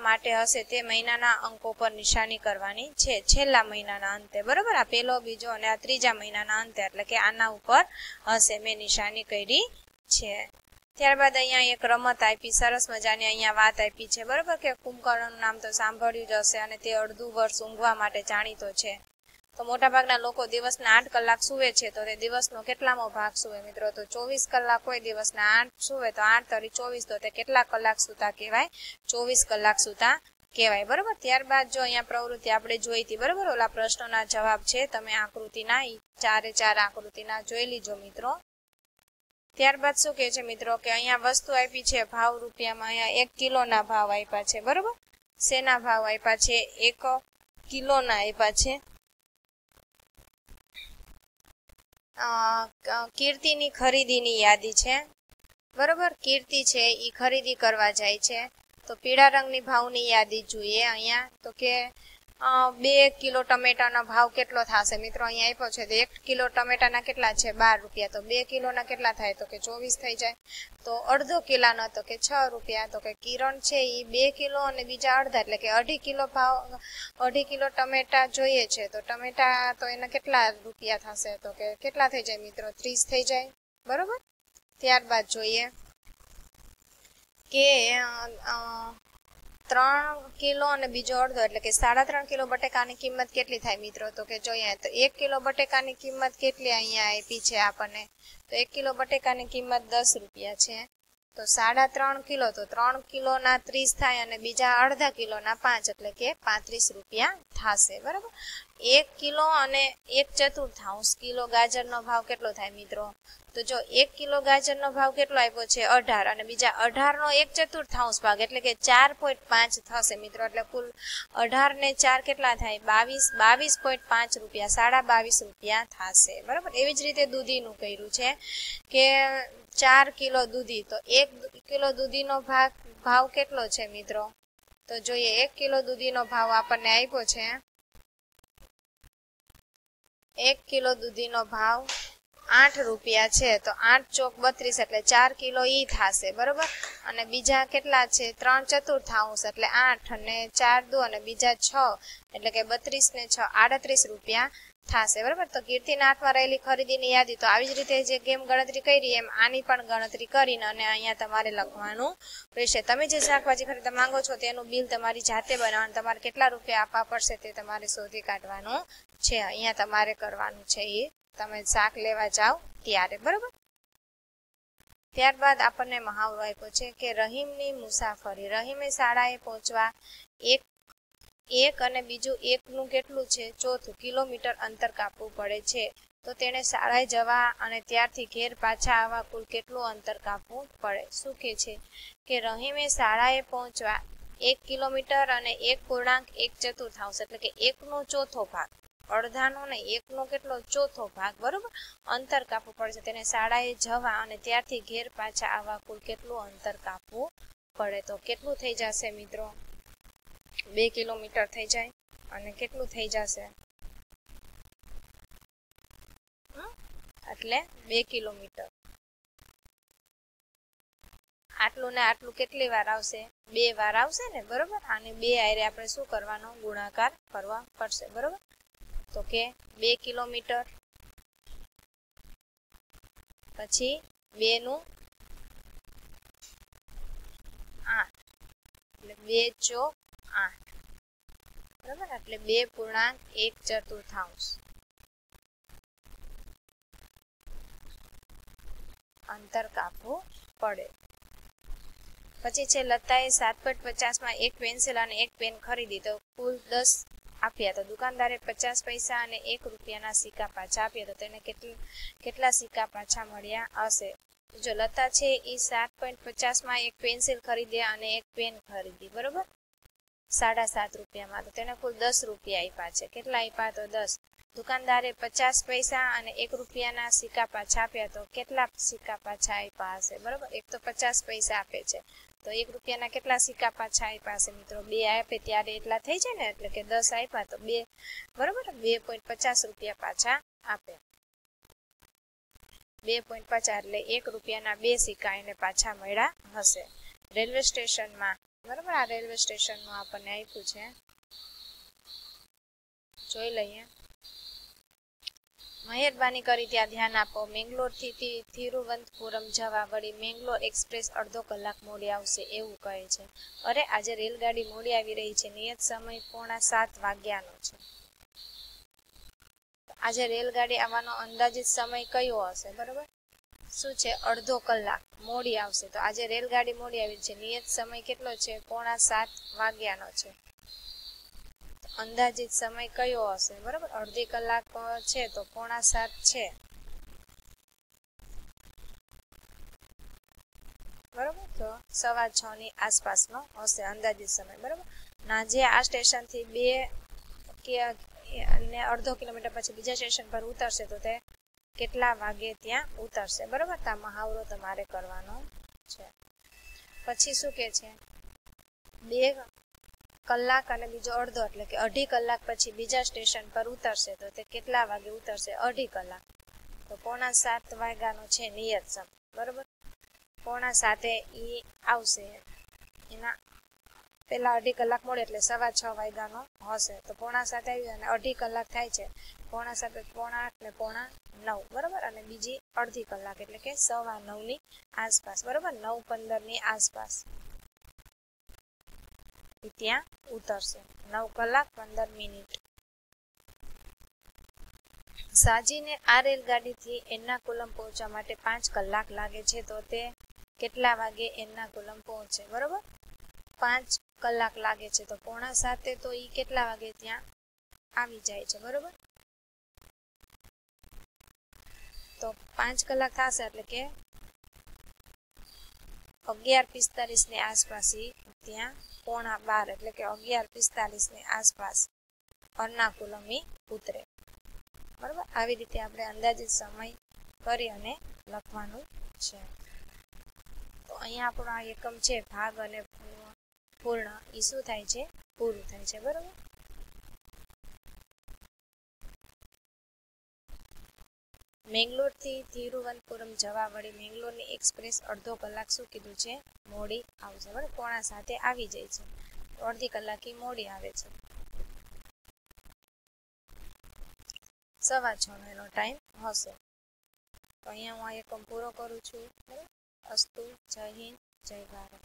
[SPEAKER 1] માટે હશે તે મહિનાના અંકો પર નિશાની કરવાની છે. છેલ્લા મહિનાના અંતે. બરોબર, આ પહેલો, બીજો અને આ ત્રીજા મહિનાના અંતે એટલે કે આના ઉપર હશે. મેં નિશાની કરી છે. ત્યારબાદ અહીંયા એક રમત આપી, સરસ મજાની અહીંયા વાત આપી છે. બરોબર, કે કુંભકર્ણનું નામ તો સાંભળ્યું જ હશે અને તે અડધું વર્ષ ઊંઘવા માટે જાણીતો છે. તો મોટાભાગના લોકો દિવસના 8 કલાક સૂવે છે. તો તે દિવસનો કેટલામો ભાગ સૂવે મિત્રો? તો 24 કલાક હોય, દિવસના 8 સૂવે તો 8 તરી 24. તો તે કેટલા કલાક સૂતા કહેવાય? 24 કલાક સૂતા કહેવાય. બરોબર, ત્યારબાદ જો અહીંયા પ્રવૃત્તિ આપણે જોઈ હતી. બરોબર, ઓલા પ્રશ્નોના જવાબ છે. તમે આકૃતિના 4 આકૃતિના જોઈ લીજો મિત્રો. ત્યારબાદ શું કહે છે મિત્રો કે અહીંયા વસ્તુ આપી છે ભાવ રૂપિયામાં. અહીંયા 1 કિલોના ભાવ આપ્યા છે. બરોબર, શેના ભાવ આપ્યા છે? 1 કિલોના આપ્યા છે. કીર્તિની ખરીદીની યાદી છે. બરોબર, કીર્તિ છે એ ખરીદી કરવા જાય છે. તો પીળા રંગની ભાવની યાદી જોઈએ અહીંયા. તો કે 2 કિલો ટમેટાનો ભાવ કેટલો થશે મિત્રો? અહીંયા આપ્યો છે તો 1 કિલો ટમેટાના કેટલા છે? 12 રૂપિયા. તો 2 કિલોના કેટલા થાય? તો કે 24 થઈ જાય. તો અડધો કિલોનો તો કે 6 રૂપિયા. તો કે કિરણ છે એ 2 કિલો અને બીજા અડધા એટલે કે 2.5 કિલો ભાવ, 2.5 કિલો ટમેટા જોઈએ છે. તો ટમેટા તો એના કેટલા રૂપિયા થશે? તો કે કેટલા થઈ જાય મિત્રો? 30 થઈ જાય. બરોબર, ત્યારબાદ જોઈએ કે 3 કિલો અને બીજો અડધો એટલે કે 3.5 કિલો બટેકાની કિંમત કેટલી થાય મિત્રો? તો કે જોઈએ તો 1 કિલો બટેકાની કિંમત કેટલી અહીંયા આપી છે આપણને? તો 1 કિલો બટેકાની કિંમત 10 રૂપિયા છે. તો 3.5 કિલો તો 3 કિલોના 30 થાય અને બીજા અડધા કિલોના 5 એટલે કે 35 રૂપિયા થશે. બરાબર, 1 કિલો અને 1/4 કિલો ગાજરનો ભાવ કેટલો થાય મિત્રો? તો જો 1 કિલો ગાજરનો ભાવ કેટલો આપ્યો છે? 18 અને બીજા 18 નો 1/4 ભાગ એટલે કે 4.5 થશે મિત્રો. એટલે કુલ 18 ને 4 કેટલા થાય? 22.5 રૂપિયા, 22.5 રૂપિયા થશે. બરાબર, એવી જ રીતે દૂધીનું કર્યું છે કે 4 કિલો દૂધી. તો 1 કિલો દૂધીનો ભાવ કેટલો છે મિત્રો? તો જોઈએ 1 કિલો દૂધીનો ભાવ આપણને આપ્યો છે. 1 કિલો દૂધીનો ભાવ 8 રૂપિયા છે. તો 8 ચોક 32 એટલે 4 કિલો ઈ થશે. બરોબર, અને બીજા કેટલા છે? 3/4 એટલે 8 અને 4 2 અને બીજા 6 એટલે કે 32 ને 6 38 રૂપિયા થશે. બરાબર, તો કીર્તિના હાથમાં રહેલી ખરીદીની યાદી. તો આવી જ રીતે જે ગેમ ગણતરી કરી એમ આની પણ ગણતરી કરીને અને અહીંયા તમારે લખવાનું રહેશે. તમે જે શાકભાજી ખરીદવા માંગો છો તેનું બિલ તમારી જાતે બનાવવાનું. તમારે કેટલા રૂપિયા આપવા પડશે તે તમારે શોધી કાઢવાનું છે. અહીંયા તમારે કરવાનું છે એ તમે શાક લેવા જાઓ ત્યારે. બરોબર, ત્યારબાદ આપણને મહાવરો આપ્યો છે કે રહીમની મુસાફરી. રહીમે શાળાએ પહોંચવા એક અને બીજું એકનું કેટલું છે, ચોથું કિલોમીટર અંતર કાપવું પડે છે. તો તેણે શાળાએ જવા અને ત્યારથી ઘેર પાછા આવવા કુલ કેટલું અંતર કાપવું પડે. શું કે છે કે રહીમે શાળાએ પહોંચવા 1 કિલોમીટર અને 1.1 એટલે કે 1નો ચોથો ભાગ, અડધાનો ને 1નો કેટલો ચોથો ભાગ, બરોબર, અંતર કાપવું પડે છે. તેને શાળાએ જવા અને ત્યારથી ઘેર પાછા આવવા કુલ કેટલું અંતર કાપવું પડે. તો કેટલું થઈ જશે મિત્રો? 2 કિલોમીટર થઈ જાય. અને કેટલું થઈ જશે? એટલે 2 કિલોમીટર. આટલું ને આટલું કેટલી વાર આવશે? 2 વાર આવશે ને, બરોબર. આને 2 આયરે આપણે શું કરવાનો? ગુણાકાર કરવા પડશે, બરોબર. તો કે 2 કિલોમીટર પછી 2 નું 8 એટલે 2 ચોક 8, બરોબર. એટલે 2.1 અંતર કાપવું પડે. પછી છે લતાએ 7.50 એક પેન્સિલ અને એક પેન ખરીદી, તો કુલ 10 આપ્યા. તો દુકાનદારે 50 પૈસા અને 1 રૂપિયાના સિક્કા પાછા આપ્યા. તો તેને કેટલા સિક્કા પાછા મળ્યા હશે? જો લતા છે એ 7.50 એક પેન્સિલ ખરીદ્યા અને એક પેન ખરીદી, બરોબર, 7.5 રૂપિયામાં. તો તેને કુલ 10 રૂપિયા આપ્યા છે. કેટલા આપ્યા? તો 10. દુકાનદારે 50 પૈસા અને 1 રૂપિયાના સિક્કા પાછા આપ્યા. તો કેટલા સિક્કા પાછા આપ્યા હશે? બરોબર, એક તો 50 પૈસા આપે છે, તો 1 રૂપિયાના કેટલા સિક્કા પાછા આપ્યા હશે મિત્રો? 2 આપે ત્યારે એટલા થઈ જાય ને, એટલે કે 10 આપ્યા તો 2, બરોબર, 2.50 રૂપિયા પાછા આપે. 2.50 એટલે 1 રૂપિયાના 2 સિક્કા એને પાછા મળ્યા હશે. રેલવે સ્ટેશનમાં, બરોબર, આ રેલવે સ્ટેશનનું આપણને આપ્યું છે, જોઈ લઈએ. મહેરબાની કરી ત્યાં ધ્યાન આપો. મેંગલોરથી તિરુવનંતપુરમ જવા વળી મેંગલોર એક્સપ્રેસ અડધો કલાક મોડી આવશે એવું કહે છે. અરે આજે રેલગાડી મોડી આવી રહી છે. નિયત સમય 6:45 વાગ્યાનો છે. આજે રેલગાડી આવવાનો અંદાજિત સમય કયો હશે? બરોબર, શું છે? અડધો કલાક મોડી આવશે. તો આજે રેલગાડી મોડી આવી છે. નિયત સમય કેટલો છે? 6:45 વાગ્યાનો છે. અંદાજિત સમય કયો હશે? બરોબર, અડધી કલાક છે તો 6:45 છે, બરોબર. તો 6:15 ની આસપાસનો હશે અંદાજિત સમય, બરોબર. ના જે આ સ્ટેશન થી 2 અને અડધો કિલોમીટર પછી બીજા સ્ટેશન પર ઉતરશે તો તે કેટલા વાગે ત્યાં ઉતરશે, બરોબર. તો આ મહાવરો તમારે કરવાનો છે. પછી શું કે છે? 2 કલાક અને બીજો અડધો એટલે કે 2.5 કલાક પછી બીજા સ્ટેશન પર ઉતરશે તો તે કેટલા વાગે ઉતરશે? 2.5 કલાક. તો 6:45 વાગ્યાનો છે નિયત સમય, બરોબર. 6:45 એ આવશે, એના પેલા 2.5 કલાક મોડે એટલે 6:15 વાગ્યાનો હશે. તો 6:45 આવી અને 2.5 કલાક થાય છે. 6:45, 8:30 ને 9:30, બરોબર. અને બીજી અડધી કલાક એટલે કે 9:15 ની આસપાસ, બરોબર, 9:15 ની આસપાસ ત્યાં ઉતરશે. 9 કલાક 15 મિનિટ. સાજીને આ રેલગાડીથી એર્નાકુલમ પહોંચવા માટે 5 કલાક લાગે છે. તો તે કેટલા વાગે એર્નાકુલમ પહોંચે? બરોબર, 5 કલાક લાગે છે. તો 6:45 તો એ કેટલા વાગે ત્યાં આવી જાય છે, બરોબર. તો 5 કલાક થશે એટલે કે 11:45 ની આસપાસ ત્યાં 11:15 એટલે કે 11:45 ની આસપાસ એર્નાકુલમ ઉતરે, બરોબર. આવી રીતે આપણે અંદાજિત સમય કરી અને લખવાનું છે. તો અહીંયા આપણો આ એકમ છે ભાગ અને પૂર્ણ, એ શું થાય છે? પૂરું થાય છે, બરોબર. મેંગલોરથી તિરુવનંતપુરમ જવા વળી મેંગલોરની એક્સપ્રેસ અડધો કલાક શું કીધું છે? મોડી આવશે, બરાબર. 6:45 આવી જાય છે, અડધી કલાકે મોડી આવે છે. 6:15 એનો ટાઈમ હશે. તો અહીંયા હું આ એકમ પૂરો કરું છું, બરાબર. અસ્તુ. જય હિન્દ, જય ભારત.